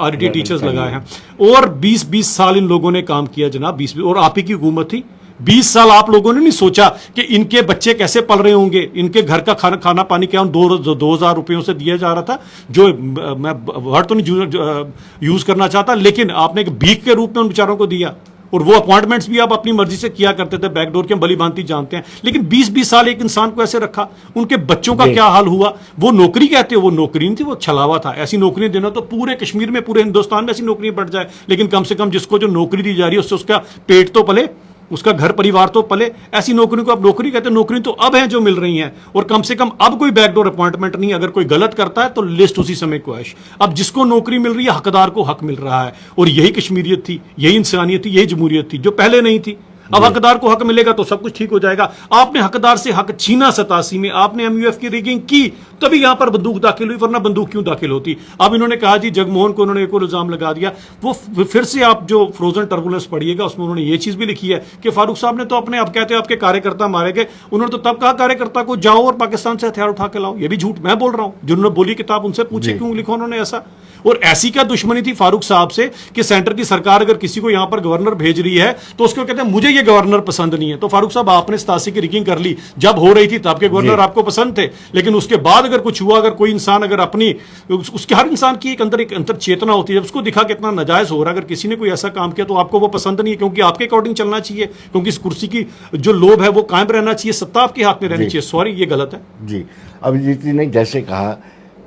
RT टीचर्स लगाए हैं, और 20-20 साल इन लोगों ने काम किया जनाब। 20 और आप ही की हुकूमत थी। 20 साल आप लोगों ने नहीं सोचा कि इनके बच्चे कैसे पल रहे होंगे, इनके घर का खाना पानी क्या 2000 रुपयों से दिया जा रहा था, जो मैं वर्ड तो नहीं यूज करना चाहता, लेकिन आपने एक भीख के रूप में उन बेचारों को दिया। और वो अपॉइंटमेंट्स भी आप अपनी मर्जी से किया करते थे, बैकडोर के, भली भांति जानते हैं। लेकिन 20-20 साल एक इंसान को ऐसे रखा, उनके बच्चों का क्या हाल हुआ? वो नौकरी कहते हो, वो नौकरी नहीं थी, वो छलावा था। ऐसी नौकरी देना तो पूरे कश्मीर में, पूरे हिंदुस्तान में ऐसी नौकरी बढ़ जाए, लेकिन कम से कम जिसको जो नौकरी दी जा रही है उससे उसका पेट तो पले, उसका घर परिवार तो पले। ऐसी नौकरी को आप नौकरी कहते हैं? नौकरी तो अब हैं जो मिल रही हैं, और कम से कम अब कोई बैकडोर अपॉइंटमेंट नहीं। अगर कोई गलत करता है तो लिस्ट उसी समय क्वैश। अब जिसको नौकरी मिल रही है, हकदार को हक मिल रहा है, और यही कश्मीरियत थी, यही इंसानियत थी, यही जमहूरियत थी जो पहले नहीं थी। अब हकदार को हक मिलेगा तो सब कुछ ठीक हो जाएगा। आपने हकदार से हक छीना 87 में, आपने MUF की रिगिंग की, तभी यहां पर बंदूक दाखिल हुई, वरना बंदूक क्यों दाखिल होती? अब इन्होंने कहा जी जगमोहन को उन्होंने एक और इल्जाम लगा दिया। वो फिर से आप जो फ्रोजन टर्बुलेंस पढ़िएगा उसमें उन्होंने ये चीज भी लिखी है कि फारूक साहब ने तो अपने, अब कहते हैं आपके कार्यकर्ता मारे गए, उन्होंने तो तब कहा कार्यकर्ता को जाओ और पाकिस्तान से हथियार उठा के लाओ। ये भी झूठ मैं बोल रहा हूं। जिन्होंने बोली किताब उनसे पूछे क्यों लिखा उन्होंने ऐसा। और ऐसी क्या दुश्मनी थी फारूक साहब से कि सेंटर की सरकार अगर किसी को यहां पर गवर्नर भेज रही है तो उसको कहते हैं मुझे ये गवर्नर पसंद नहीं है। तो फारूक साहब आपने 87 की रिगिंग कर ली, जब हो रही थी तब के गवर्नर आपको पसंद थे, लेकिन उसके बाद अगर कुछ हुआ, अगर कोई इंसान अगर अपनी, उसके हर इंसान की एक अंतर चेतना होती है, जब उसको दिखा कितना नाजायज हो रहा है, अगर किसी ने कोई ऐसा काम किया तो आपको वो पसंद नहीं है, क्योंकि आपके अकॉर्डिंग चलना चाहिए, क्योंकि इस कुर्सी की जो लोभ है वो कायम रहना चाहिए, सत्ता आपके हाथ में रहनी चाहिए। सॉरी, ये गलत है जी। अभिजीत जी ने जैसे कहा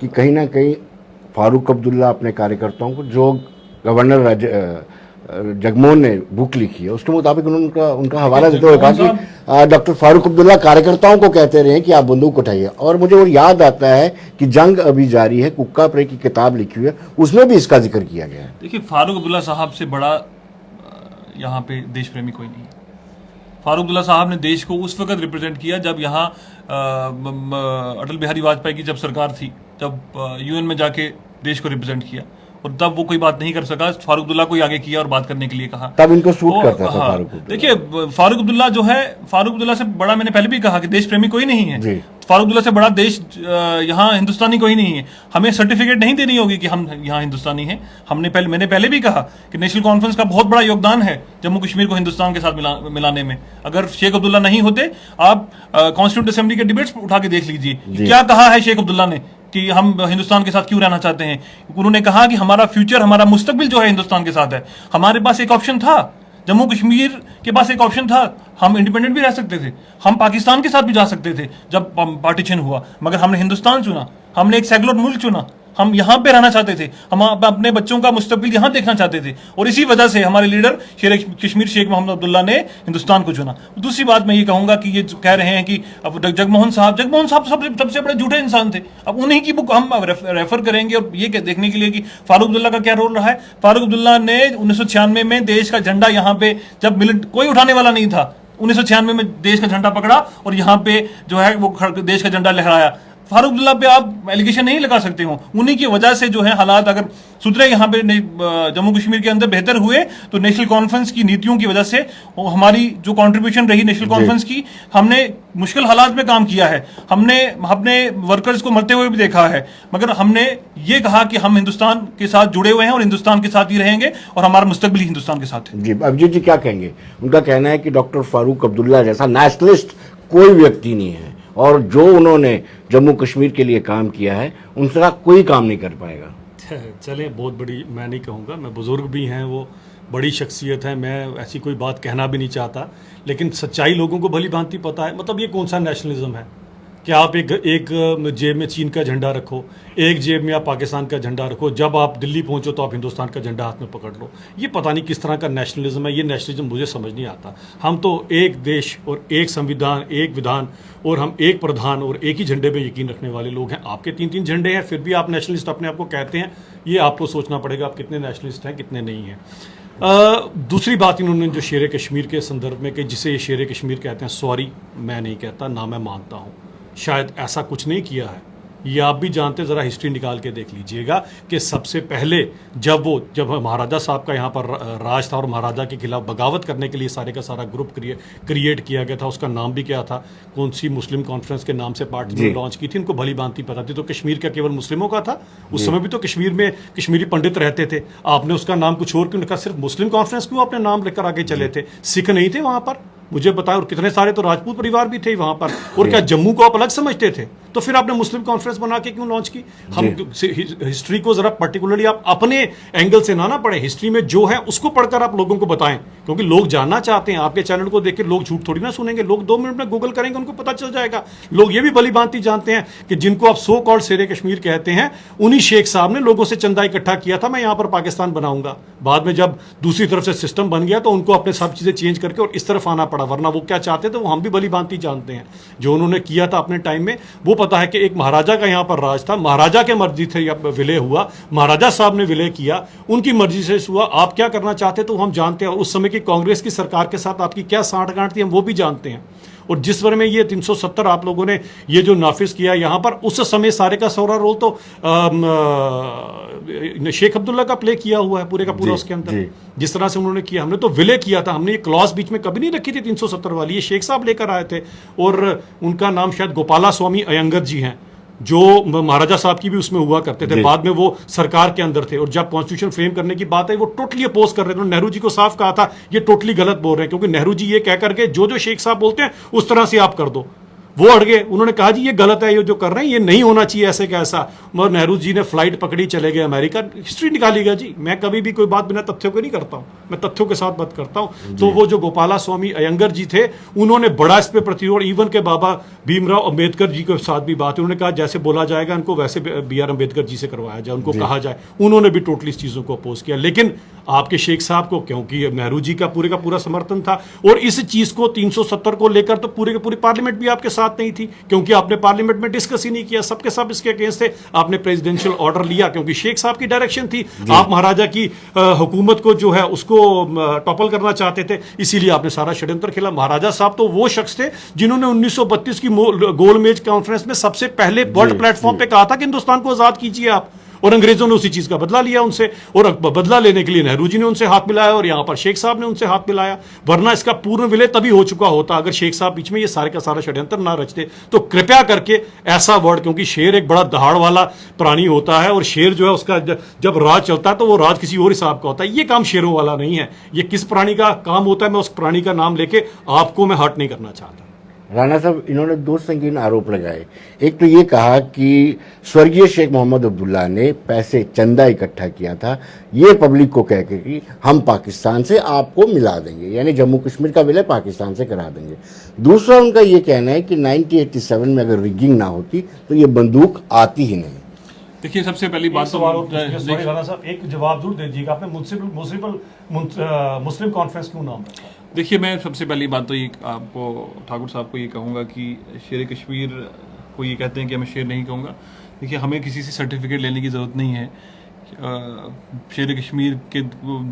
कि कहीं ना कहीं फारूक अब्दुल्ला अपने कार्यकर्ताओं को, जो गवर्नर जगमोहन ने बुक लिखी है, उसके मुताबिक उन्होंने उनका हवाला देते हुए कहा कि डॉक्टर फारूक अब्दुल्ला कार्यकर्ताओं को कहते रहे कि आप बंदूक उठाइए। और मुझे वो याद आता है कि जंग अभी जारी है, कुक्का प्रे की किताब लिखी हुई है, उसमें भी इसका जिक्र किया गया है। देखिए, फारूक अब्दुल्ला साहब से बड़ा यहाँ पे देश प्रेमी कोई नहीं है। फारूक अब्दुल्ला साहब ने देश को उस वक्त रिप्रेजेंट किया जब यहाँ अटल बिहारी वाजपेयी की जब सरकार थी, तब यूएन में जाके देश को रिप्रेजेंट किया, और तब वो कोई बात नहीं कर सका। फारूक अब्दुल्ला को आगे किया और बात करने के लिए कहा, तब इनको सूट करता था फारूक अब्दुल्ला। देखिए, फारूक अब्दुल्ला जो है, फारूक अब्दुल्ला से बड़ा मैंने पहले भी कहा कि देश प्रेमी कोई नहीं है। फारूक अब्दुल्ला से बड़ा देश यहाँ हिंदुस्तानी कोई नहीं है। हमें सर्टिफिकेट नहीं देनी होगी कि हम यहाँ हिंदुस्तानी हैं। मैंने पहले भी कहा कि नेशनल कॉन्फ्रेंस का बहुत बड़ा योगदान है जम्मू कश्मीर को हिंदुस्तान के साथ मिलाने में। अगर शेख अब्दुल्ला नहीं होते, आप कॉन्स्टिट्यूंट असेंबली के डिबेट्स उठा के देख लीजिए, क्या कहा है शेख अब्दुल्ला ने कि हम हिंदुस्तान के साथ क्यों रहना चाहते हैं। उन्होंने कहा कि हमारा फ्यूचर, हमारा मुस्तकबिल जो है हिंदुस्तान के साथ है। हमारे पास एक ऑप्शन था, जम्मू कश्मीर के पास एक ऑप्शन था, हम इंडिपेंडेंट भी रह सकते थे, हम पाकिस्तान के साथ भी जा सकते थे जब पार्टीशन हुआ, मगर हमने हिंदुस्तान चुना, हमने एक सेकुलर मुल्क चुना। हम यहाँ पे रहना चाहते थे, हम अपने बच्चों का मुस्तकबिल यहाँ देखना चाहते थे, और इसी वजह से हमारे लीडर कश्मीर शेख मोहम्मद अब्दुल्ला ने हिंदुस्तान को चुना। दूसरी बात मैं ये कहूंगा कि ये कह रहे हैं कि अब जगमोहन साहब सबसे बड़े झूठे इंसान थे। अब उन्हीं की बुक हम रेफर करेंगे और ये देखने के लिए कि फारूक अब्दुल्ला का क्या रोल रहा है। फारूक अब्दुल्ला ने 1996 में देश का झंडा यहाँ पे, जब कोई उठाने वाला नहीं था, 1996 में देश का झंडा पकड़ा और यहाँ पे जो है वो देश का झंडा लहराया। फारूक अब्दुल्ला पे आप एलिगेशन नहीं लगा सकते हो। उन्हीं की वजह से जो है हालात अगर सुधरे यहाँ पे जम्मू कश्मीर के अंदर बेहतर हुए, तो नेशनल कॉन्फ्रेंस की नीतियों की वजह से हमारी जो कंट्रीब्यूशन रही नेशनल कॉन्फ्रेंस की, हमने मुश्किल हालात में काम किया है, हमने अपने वर्कर्स को मरते हुए भी देखा है, मगर हमने ये कहा कि हम हिंदुस्तान के साथ जुड़े हुए हैं और हिंदुस्तान के साथ ही रहेंगे और हमारा मुस्तकबिल हिंदुस्तान के साथ है। जी, अभिजीत जी क्या कहेंगे? उनका कहना है कि डॉक्टर फारूक अब्दुल्ला जैसा नेशनलिस्ट कोई व्यक्ति नहीं है, और जो उन्होंने जम्मू कश्मीर के लिए काम किया है उनका कोई काम नहीं कर पाएगा। चले, बहुत बड़ी मैं नहीं कहूँगा, मैं बुजुर्ग भी हैं, वो बड़ी शख्सियत है, मैं ऐसी कोई बात कहना भी नहीं चाहता, लेकिन सच्चाई लोगों को भली भांति पता है। मतलब ये कौन सा नेशनलिज्म है कि आप एक जेब में चीन का झंडा रखो, एक जेब में आप पाकिस्तान का झंडा रखो, जब आप दिल्ली पहुंचो तो आप हिंदुस्तान का झंडा हाथ में पकड़ लो। ये पता नहीं किस तरह का नेशनलिज्म है। ये नेशनलिज्म मुझे समझ नहीं आता। हम तो एक देश और एक संविधान, एक विधान, और हम एक प्रधान और एक ही झंडे पे यकीन रखने वाले लोग हैं। आपके 3-3 झंडे हैं, फिर भी आप नेशनलिस्ट अपने आप को कहते हैं। ये आपको सोचना पड़ेगा आप कितने नेशनलिस्ट हैं, कितने नहीं हैं। दूसरी बात इन्होंने जो शेर कश्मीर के संदर्भ में कि जिसे ये शेर कश्मीर कहते हैं, सॉरी मैं नहीं कहता, ना मैं मानता हूँ, शायद ऐसा कुछ नहीं किया है। ये आप भी जानते, ज़रा हिस्ट्री निकाल के देख लीजिएगा कि सबसे पहले जब महाराजा साहब का यहाँ पर राज था और महाराजा के खिलाफ बगावत करने के लिए सारे का सारा ग्रुप क्रिएट किया गया था। उसका नाम भी क्या था, कौन सी मुस्लिम कॉन्फ्रेंस के नाम से पार्टी ने लॉन्च की थी, इनको भली भांति पता थी। तो कश्मीर का केवल मुस्लिमों का था उस समय भी, तो कश्मीर में कश्मीरी पंडित रहते थे, आपने उसका नाम कुछ और क्यों रखा? सिर्फ मुस्लिम कॉन्फ्रेंस क्यों अपने नाम लेकर आगे चले थे? सिख नहीं थे वहाँ पर, मुझे बताया, और कितने सारे तो राजपूत परिवार भी थे वहां पर। और क्या जम्मू को आप अलग समझते थे? तो फिर आपने मुस्लिम कॉन्फ्रेंस बना के क्यों लॉन्च की? हम हिस्ट्री को जरा पर्टिकुलरली आप अपने एंगल से ना पढ़े, हिस्ट्री में जो है उसको पढ़कर आप लोगों को बताएं, क्योंकि लोग जानना चाहते हैं। आपके चैनल को देखकर लोग झूठ थोड़ी ना सुनेंगे, लोग 2 मिनट में गूगल करेंगे, उनको पता चल जाएगा। लोग ये भी भली भांति जानते हैं कि जिनको आप सो कॉल्ड शेर कश्मीर कहते हैं, उन्हीं शेख साहब ने लोगों से चंदा इकट्ठा किया था, मैं यहाँ पर पाकिस्तान बनाऊंगा। बाद में जब दूसरी तरफ से सिस्टम बन गया तो उनको अपने सब चीजें चेंज करके और इस तरफ आना पड़ा, वरना वो क्या चाहते थे वो हम भी भली भांति जानते हैं। जो उन्होंने किया था अपने टाइम में, वो पता है कि एक महाराजा का यहाँ पर राज था, महाराजा के मर्जी से विलय हुआ, महाराजा साहब ने विलय किया, उनकी मर्जी से हुआ। आप क्या करना चाहते तो हम जानते हैं, और उस समय की कांग्रेस की सरकार के साथ आपकी क्या साठगांठ थी हम वो भी जानते हैं। और जिस बारे में ये 370 आप लोगों ने ये जो नाफिज किया यहाँ पर, उस समय सारे का सारा रोल तो शेख अब्दुल्ला का प्ले किया हुआ है पूरे का पूरा उसके अंदर। जिस तरह से उन्होंने किया, हमने तो विलय किया था, हमने ये क्लॉज बीच में कभी नहीं रखी थी 370 वाली, ये शेख साहब लेकर आए थे। और उनका नाम शायद गोपाला स्वामी अयंगर जी हैं, जो महाराजा साहब की भी उसमें हुआ करते थे, बाद में वो सरकार के अंदर थे। और जब कॉन्स्टिट्यूशन फ्रेम करने की बात है, वो टोटली अपोज कर रहे थे। नेहरू जी को साफ कहा था ये टोटली गलत बोल रहे हैं, क्योंकि नेहरू जी ये कह करके जो शेख साहब बोलते हैं उस तरह से आप कर दो। वो अड़ गए, उन्होंने कहा जी ये गलत है, ये जो कर रहे हैं ये नहीं होना चाहिए ऐसे कैसा। मगर नेहरू जी ने फ्लाइट पकड़ी, चले गए अमेरिका, हिस्ट्री निकाली गया जी। मैं कभी भी कोई बात बिना तथ्यों के नहीं करता हूँ, मैं तथ्यों के साथ बात करता हूँ। तो वो जो गोपाला स्वामी अयंगर जी थे, उन्होंने बड़ा इस पे प्रतिरोध, इवन के बाबा भीमराव अंबेडकर जी के साथ भी बात, उन्होंने कहा जैसे बोला जाएगा उनको वैसे BR अम्बेडकर जी से करवाया जाए, उनको कहा जाए। उन्होंने भी टोटली इस चीज़ों को अपोज किया। लेकिन आपके शेख साहब को, क्योंकि नेहरू जी का पूरा समर्थन था। और इस चीज को 370 को लेकर तो पूरे के पूरी पार्लियामेंट भी आपके साथ नहीं थी, क्योंकि आपने पार्लियामेंट में डिस्कस ही नहीं किया, सबके सब इसके अगेंस्ट थे। आपने प्रेसिडेंशियल ऑर्डर लिया क्योंकि शेख साहब की डायरेक्शन थी, आप महाराजा की हुकूमत को जो है उसको टॉपल करना चाहते थे, इसीलिए आपने सारा षड्यंत्र खेला। महाराजा साहब तो वो शख्स थे जिन्होंने 1932 की गोलमेज कॉन्फ्रेंस में सबसे पहले वर्ल्ड प्लेटफॉर्म पे कहा था कि हिंदुस्तान को आजाद कीजिए आप, और अंग्रेजों ने उसी चीज का बदला लिया उनसे, और बदला लेने के लिए नेहरू जी ने उनसे हाथ मिलाया और यहां पर शेख साहब ने उनसे हाथ मिलाया। वरना इसका पूर्ण विलय तभी हो चुका होता अगर शेख साहब बीच में ये सारे का सारा षड्यंत्र ना रचते। तो कृपया करके ऐसा वर्ड, क्योंकि शेर एक बड़ा दहाड़ वाला प्राणी होता है, और शेर जो है उसका जब राज चलता है तो वो राज किसी और हिसाब का होता है। ये काम शेरों वाला नहीं है। ये किस प्राणी का काम होता है, मैं उस प्राणी का नाम लेके आपको मैं हर्ट नहीं करना चाहता। राणा साहब, इन्होंने दो संगीन आरोप लगाए। एक तो ये कहा कि स्वर्गीय शेख मोहम्मद अब्दुल्ला ने पैसे चंदा इकट्ठा किया था, ये पब्लिक को कह के कि हम पाकिस्तान से आपको मिला देंगे, यानी जम्मू कश्मीर का विलय पाकिस्तान से करा देंगे। दूसरा उनका ये कहना है कि 1987 में अगर रिगिंग ना होती तो ये बंदूक आती ही नहीं। देखिए, सबसे पहली बात तो राणा साहब एक जवाब जरूर दीजिएगा, आपने मुस्लिम कॉन्फ्रेंस क्यों नाम रखा? देखिए, मैं सबसे पहली बात तो ये आपको ठाकुर साहब को ये कहूँगा कि शेर कश्मीर को ये कहते हैं कि मैं शेर नहीं कहूँगा। देखिए, हमें किसी से सर्टिफिकेट लेने की ज़रूरत नहीं है। शेर कश्मीर के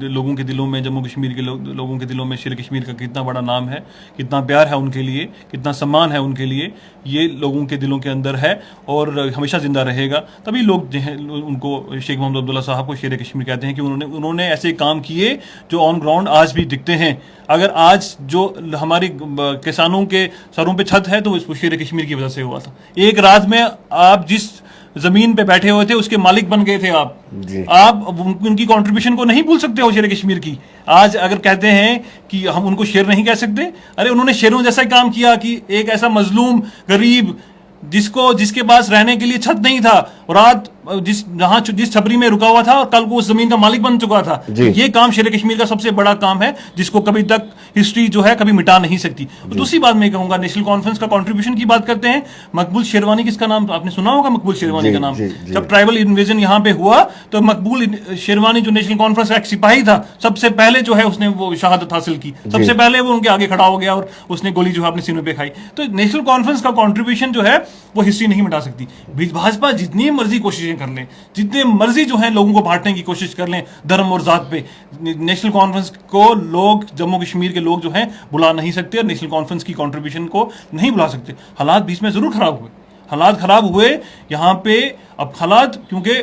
लोगों के दिलों में, जम्मू कश्मीर के लोगों के दिलों में शेर कश्मीर का कितना बड़ा नाम है, कितना प्यार है उनके लिए, कितना सम्मान है उनके लिए, ये लोगों के दिलों के अंदर है और हमेशा जिंदा रहेगा। तभी लोग जो हैं उनको, शेख मोहम्मद अब्दुल्ला साहब को शेर कश्मीर कहते हैं कि उन्होंने ऐसे काम किए जो ऑन ग्राउंड आज भी दिखते हैं। अगर आज जो हमारे किसानों के सरों पे छत है तो वो शेर कश्मीर की वजह से हुआ था। एक रात में आप जिस जमीन पे बैठे हुए थे उसके मालिक बन गए थे आप उनकी कंट्रीब्यूशन को नहीं भूल सकते हो शेर कश्मीर की। आज अगर कहते हैं कि हम उनको शेर नहीं कह सकते, अरे उन्होंने शेरों जैसा काम किया कि एक ऐसा मजलूम गरीब जिसके पास रहने के लिए छत नहीं था, रात जिस छपरी में रुका हुआ था और कल को उस जमीन का मालिक बन चुका था। ये काम शेर कश्मीर का सबसे बड़ा काम है जिसको कभी तक हिस्ट्री जो है कभी मिटा नहीं सकती। दूसरी बात मैं कहूंगा, नेशनल कॉन्फ्रेंस का कंट्रीब्यूशन की बात करते हैं। मकबूल शेरवानी, किसका नाम आपने सुना होगा, मकबूल शेरवानी का नाम। जब ट्राइबल इन्वेजन यहाँ पे हुआ तो मकबूल शेरवानी जो नेशनल कॉन्फ्रेंस का एक सिपाही था, सबसे पहले जो है उसने वो शहादत हासिल की, सबसे पहले वो उनके आगे खड़ा हो गया और उसने गोली जो है अपने सीने पे खाई। तो नेशनल कॉन्फ्रेंस का कॉन्ट्रीब्यूशन जो है वो हिस्ट्री नहीं मिटा सकती। भाजपा जितनी मर्जी कोशिशें कर लें, जितने मर्जी जो है लोगों को बांटने की कोशिश कर लें धर्म और जात पे, नेशनल कॉन्फ्रेंस को लोग, जम्मू कश्मीर के लोग जो हैं बुला नहीं सकते और नेशनल कॉन्फ्रेंस की कंट्रीब्यूशन को नहीं बुला सकते। हालात बीच में जरूर खराब हुए यहाँ पे। अब हालात, क्योंकि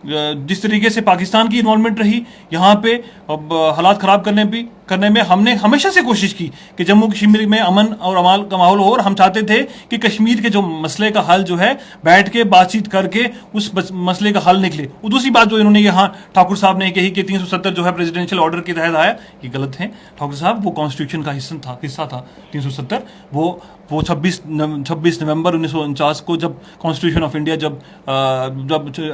जिस तरीके से पाकिस्तान की इन्वॉल्वमेंट रही यहाँ पे, अब हालात खराब करने में हमने हमेशा से कोशिश की कि जम्मू कश्मीर में अमन और अमाल का माहौल हो, और हम चाहते थे कि कश्मीर के जो मसले का हल जो है बैठ के बातचीत करके उस मसले का हल निकले। और दूसरी बात जो इन्होंने यहाँ ठाकुर साहब ने कही कि 370 जो है प्रेसिडेंशियल ऑर्डर के तहत आया, ये गलत है ठाकुर साहब। वो कॉन्स्टिट्यूशन का हिस्सा था 370। वो 26 नवंबर 1949 को जब कॉन्स्टिट्यूशन ऑफ इंडिया जब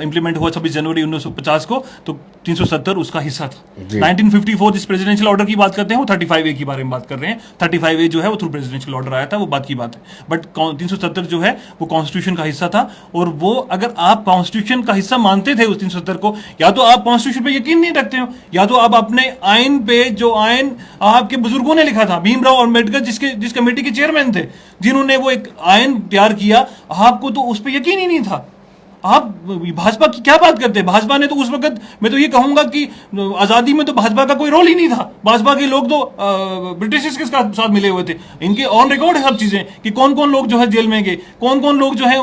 इंप्लीमेंट हुआ 26 जनवरी 1950 को, तो 370 उसका हिस्सा था। 1954 जिस प्रेसिडेंशियल ऑर्डर की बात करते हैं वो 35A के बारे में बात कर रहे हैं। 35A जो है वो थ्रू प्रेसिडेंशियल ऑर्डर आया था, वो बात की बात है। बट 370 जो है वो कॉन्स्टिट्यूशन का हिस्सा था। और वो अगर आप कॉन्स्टिट्यूशन का हिस्सा मानते थे उस 370 को, या तो आप कॉन्स्टिट्यूशन पे यकीन नहीं रखते हो, या तो आप अपने आइन पे, जो आइन आपके बुजुर्गों ने लिखा था, भीमराव अम्बेडकर जिस कमेटी के चेयरमैन थे, जिन्होंने वो एक आइन तैयार किया, आपको तो उस पर यकीन ही नहीं था। आप भाजपा की क्या बात करते हैं? भाजपा ने तो उस वक्त, मैं तो ये कहूंगा कि आजादी में तो भाजपा का कोई रोल ही नहीं था। भाजपा के लोग तो ब्रिटिश के साथ मिले हुए थे। इनके ऑन रिकॉर्ड है सब चीजें कि कौन कौन लोग जो है जेल में गए, कौन कौन लोग जो है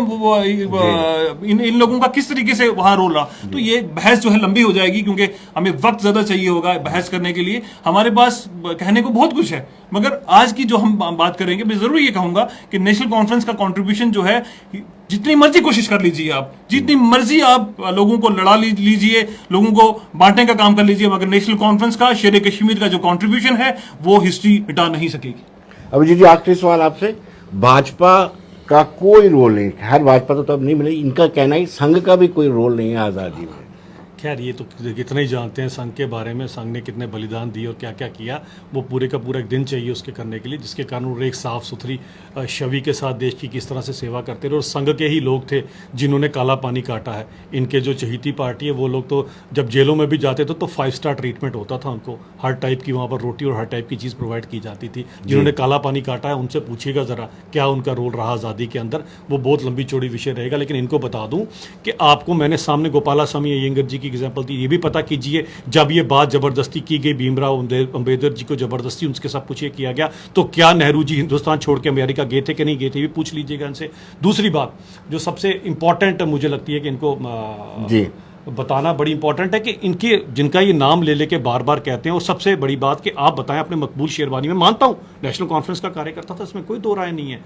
इन लोगों का किस तरीके से वहां रोल रहा। तो ये बहस जो है लंबी हो जाएगी, क्योंकि हमें वक्त ज्यादा चाहिए होगा बहस करने के लिए। हमारे पास कहने को बहुत कुछ है, मगर आज की जो हम बात करेंगे, मैं जरूर ये कहूंगा कि नेशनल कॉन्फ्रेंस का कंट्रीब्यूशन जो है, जितनी मर्जी कोशिश कर लीजिए आप, जितनी मर्जी आप लोगों को लड़ा लीजिए, लोगों को बांटने का काम कर लीजिए, मगर नेशनल कॉन्फ्रेंस का, शेर कश्मीर का जो कंट्रीब्यूशन है वो हिस्ट्री मिटा नहीं सकेगी। अभिजीत जी, आखिरी सवाल आपसे। भाजपा का कोई रोल नहीं, हर भाजपा तो तब नहीं मिले, इनका कहना है संघ का भी कोई रोल नहीं है आजादी में, खैर ये तो कितना ही जानते हैं संघ के बारे में, संघ ने कितने बलिदान दिए और क्या क्या किया, वो पूरे का पूरा एक दिन चाहिए उसके करने के लिए, जिसके कारण वो एक साफ सुथरी छवि के साथ देश की किस तरह से सेवा करते रहे। और संघ के ही लोग थे जिन्होंने काला पानी काटा है। इनके जो चहीती पार्टी है वो लोग तो जब जेलों में भी जाते थे तो 5 स्टार ट्रीटमेंट होता था उनको, हर टाइप की वहाँ पर रोटी और हर टाइप की चीज़ प्रोवाइड की जाती थी। जिन्होंने काला पानी काटा है उनसे पूछिएगा ज़रा क्या उनका रोल रहा आज़ादी के अंदर, वो बहुत लंबी चौड़ी विषय रहेगा। लेकिन इनको बता दूं कि आपको मैंने सामने गोपालास्वामी अय्यंगार जी की एग्जाम्पल दी, ये भी पता कीजिए जब ये बात ज़बरदस्ती की गई भीमराव अम्बेडकर जी को ज़बरदस्ती उनके साथ पूछिए किया गया, तो क्या नेहरू जी हिंदुस्तान छोड़ के अमेरिका गए थे कि नहीं गए थे, ये पूछ लीजिएगा इनसे। दूसरी बात जो सबसे इंपॉर्टेंट मुझे लगती है कि इनको बताना बड़ी इंपॉर्टेंट है कि इनके जिनका ये नाम ले लेके बार बार कहते हैं, और सबसे बड़ी बात कि आप बताएं अपने मकबूल शेरवानी में, मानता हूं नेशनल कॉन्फ्रेंस का कार्यकर्ता था, इसमें कोई दो राय नहीं है।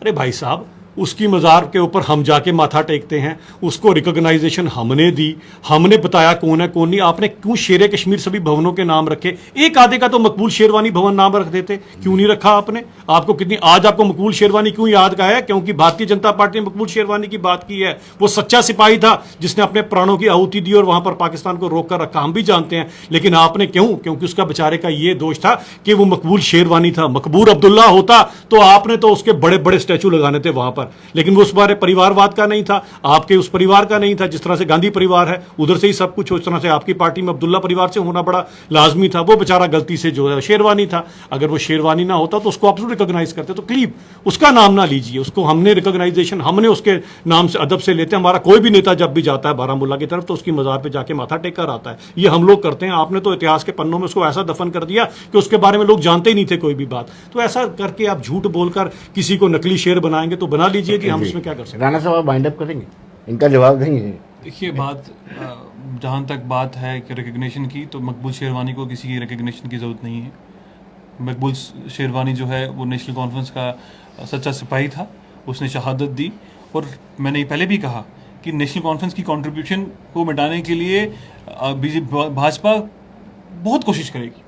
अरे भाई साहब, उसकी मज़ार के ऊपर हम जाके माथा टेकते हैं, उसको रिकॉग्नाइजेशन हमने दी, हमने बताया कौन है कौन नहीं। आपने क्यों शेर कश्मीर सभी भवनों के नाम रखे? एक आधे का तो मकबूल शेरवानी भवन नाम रख देते, क्यों नहीं रखा आपने? आपको कितनी आज आपको मकबूल शेरवानी क्यों याद का है? क्योंकि भारतीय जनता पार्टी ने मकबूल शेरवानी की बात की है। वो सच्चा सिपाही था जिसने अपने प्राणों की आहुति दी और वहां पर पाकिस्तान को रोक कर रखा, हम भी जानते हैं। लेकिन आपने क्यों? क्योंकि उसका बेचारे का ये दोष था कि वो मकबूल शेरवानी था। मकबूर अब्दुल्ला होता तो आपने तो उसके बड़े बड़े स्टैचू लगाने थे वहां पर, लेकिन वो उस बारे परिवारवाद का नहीं था, आपके उस परिवार का नहीं था। जिस तरह से गांधी परिवार है उधर से ही सब कुछ, उस तरह से आपकी पार्टी में अब्दुल्ला परिवार से होना बड़ा लाजमी था। वो बेचारा गलती से जो है शेरवानी था, अगर वो शेरवानी ना होता तो उसको आप रिकॉग्नाइज करते। तो क्लीब उसका नाम ना लीजिए, उसको हमने रिकॉग्नाइजेशन हमने उसके नाम से अदब से लेते हैं। हमारा कोई भी नेता जब भी जाता है बारामूला की तरफ तो उसकी मज़ार पे जाके माथा टेक कर आता है, ये हम लोग करते हैं। आपने तो इतिहास के पन्नों में उसको ऐसा दफन कर दिया कि उसके बारे में लोग जानते ही नहीं थे कोई भी बात। तो ऐसा करके आप झूठ बोलकर किसी को नकली शेर बनाएंगे तो बना लीजिए कि हम इसमें क्या कर सकते हैं। राणा साहब वाइंड अप करेंगे, इनका जवाब देंगे। देखिए, बात जहाँ तक बात है कि रिकग्निशन की, तो मकबूल शेरवानी को किसी की रिकग्निशन की ज़रूरत नहीं है। मकबूल शेरवानी जो है वो नेशनल कॉन्फ्रेंस का सच्चा सिपाही था, उसने शहादत दी। और मैंने पहले भी कहा कि नेशनल कॉन्फ्रेंस की कंट्रीब्यूशन को मिटाने के लिए भाजपा बहुत कोशिश करेगी।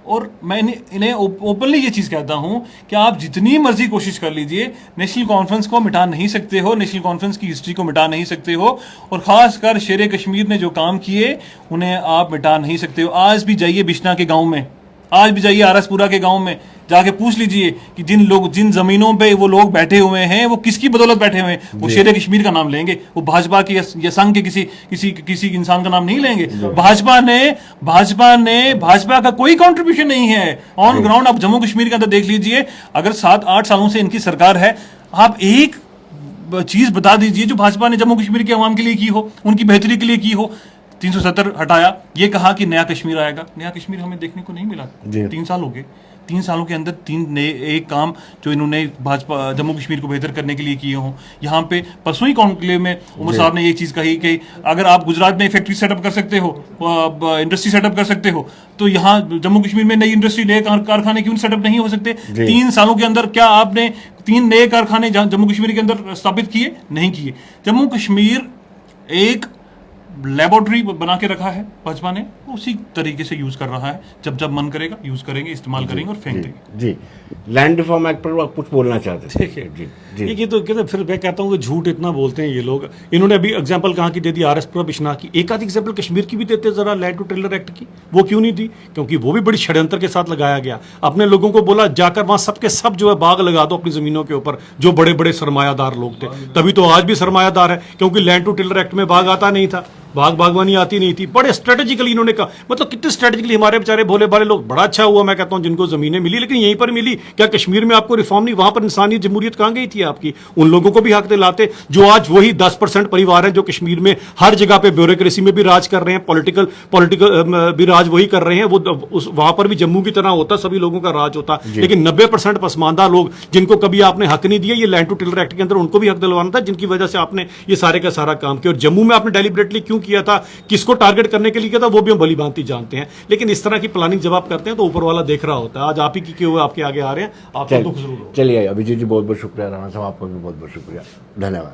और मैं इन्हें ओपनली ये चीज़ कहता हूं कि आप जितनी मर्जी कोशिश कर लीजिए, नेशनल कॉन्फ्रेंस को मिटा नहीं सकते हो, नेशनल कॉन्फ्रेंस की हिस्ट्री को मिटा नहीं सकते हो। और खासकर शेर कश्मीर ने जो काम किए उन्हें आप मिटा नहीं सकते हो। आज भी जाइए बिश्ना के गांव में, आज भी जाइए आरसपुरा के गांव में, जाके पूछ लीजिए कि जिन जमीनों पे वो लोग बैठे हुए हैं वो किसकी बदौलत बैठे हुए हैं। वो शेर कश्मीर का नाम लेंगे, वो भाजपा के या संघ के किसी इंसान का नाम नहीं लेंगे। भाजपा का कोई कंट्रीब्यूशन नहीं है ऑन ग्राउंड। आप जम्मू कश्मीर के अंदर देख लीजिए, अगर 7-8 सालों से इनकी सरकार है, आप एक चीज बता दीजिए जो भाजपा ने जम्मू कश्मीर के अवाम के लिए की हो, उनकी बेहतरी के लिए की हो। 370 हटाया, ये कहा कि नया कश्मीर आएगा, नया कश्मीर हमें देखने को नहीं मिला। 3 साल हो गए, 3 सालों के अंदर 3 नए एक काम जो इन्होंने भाजपा जम्मू कश्मीर को बेहतर करने के लिए किए हों। यहाँ पे परसों ही कॉन्क्लेव में उमर साहब ने ये चीज़ कही कि अगर आप गुजरात में फैक्ट्री सेटअप कर सकते हो, इंडस्ट्री सेटअप कर सकते हो, तो यहाँ जम्मू कश्मीर में नई इंडस्ट्री, नए कारखाने क्यों सेटअप नहीं हो सकते? 3 सालों के अंदर क्या आपने 3 नए कारखाने जम्मू कश्मीर के अंदर स्थापित किए? नहीं किए। जम्मू कश्मीर एक लेबोरेटरी बना के रखा है भाजपा ने, उसी तरीके से यूज कर रहा है। जब जब मन करेगा यूज करेंगे, इस्तेमाल करेंगे और फेंक देंगे। जी, लैंड रिफॉर्म एक्ट पर आप कुछ बोलना चाहते थे? जी, ये तो कहते फिर मैं कहता हूँ कि झूठ इतना बोलते हैं ये लोग। इन्होंने अभी एग्जांपल कहाँ की दे दी? आरएसपुरा बिश्नाह की। एक आधी एग्जांपल कश्मीर की भी देते जरा, लैंड टू टिलर एक्ट की, वो क्यों नहीं दी? क्योंकि वो भी बड़ी षड्यंत्र के साथ लगाया गया। अपने लोगों को बोला जाकर वहां सबके सब जो है बाग लगा दो अपनी जमीनों के ऊपर, जो बड़े बड़े सरमायादार लोग थे। तभी तो आज भी सरमायादार है, क्योंकि लैंड टू टिलर एक्ट में बाग आता नहीं था, बागवानी आती नहीं थी। बड़े स्ट्रेटेजिकली इन्होंने कहा, मतलब कितने स्ट्रेटेजिकली हमारे बेचारे भोले भाले लोग। बड़ा अच्छा हुआ मैं कहता हूं जिनको जमीनें मिली, लेकिन यहीं पर मिली। क्या कश्मीर में आपको रिफॉर्म नहीं? वहां पर इंसानियत जमहूरियत कहां गई थी आपकी? उन लोगों को भी हक दिलाते जो आज वही 10% परिवार है जो कश्मीर में हर जगह पे ब्यूरोक्रेसी में भी राज कर रहे हैं, पॉलिटिकल भी राज वही कर रहे हैं। वो वहां पर भी जम्मू की तरह होता, सभी लोगों का राज होता। लेकिन 90% पसमानदा लोग जिनको कभी आपने हक नहीं दिया, ये लैंड टू टिलर एक्ट के अंदर उनको भी हक दिलवाना था, जिनकी वजह से आपने ये सारे का सारा काम किया। और जम्मू में आपने डेलिबरेटली क्यों किया था, किसको टारगेट करने के लिए किया था, वो भी हम भली भांति जानते हैं। लेकिन इस तरह की प्लानिंग जब आप करते हैं तो ऊपर वाला देख रहा होता है। आज आप ही की क्यों आपके आगे आ रहे हैं, आपको दुख जरूर हो। चलिए अभिजीत जी, बहुत बहुत शुक्रिया। राणा साहब आपको भी बहुत बहुत शुक्रिया, धन्यवाद।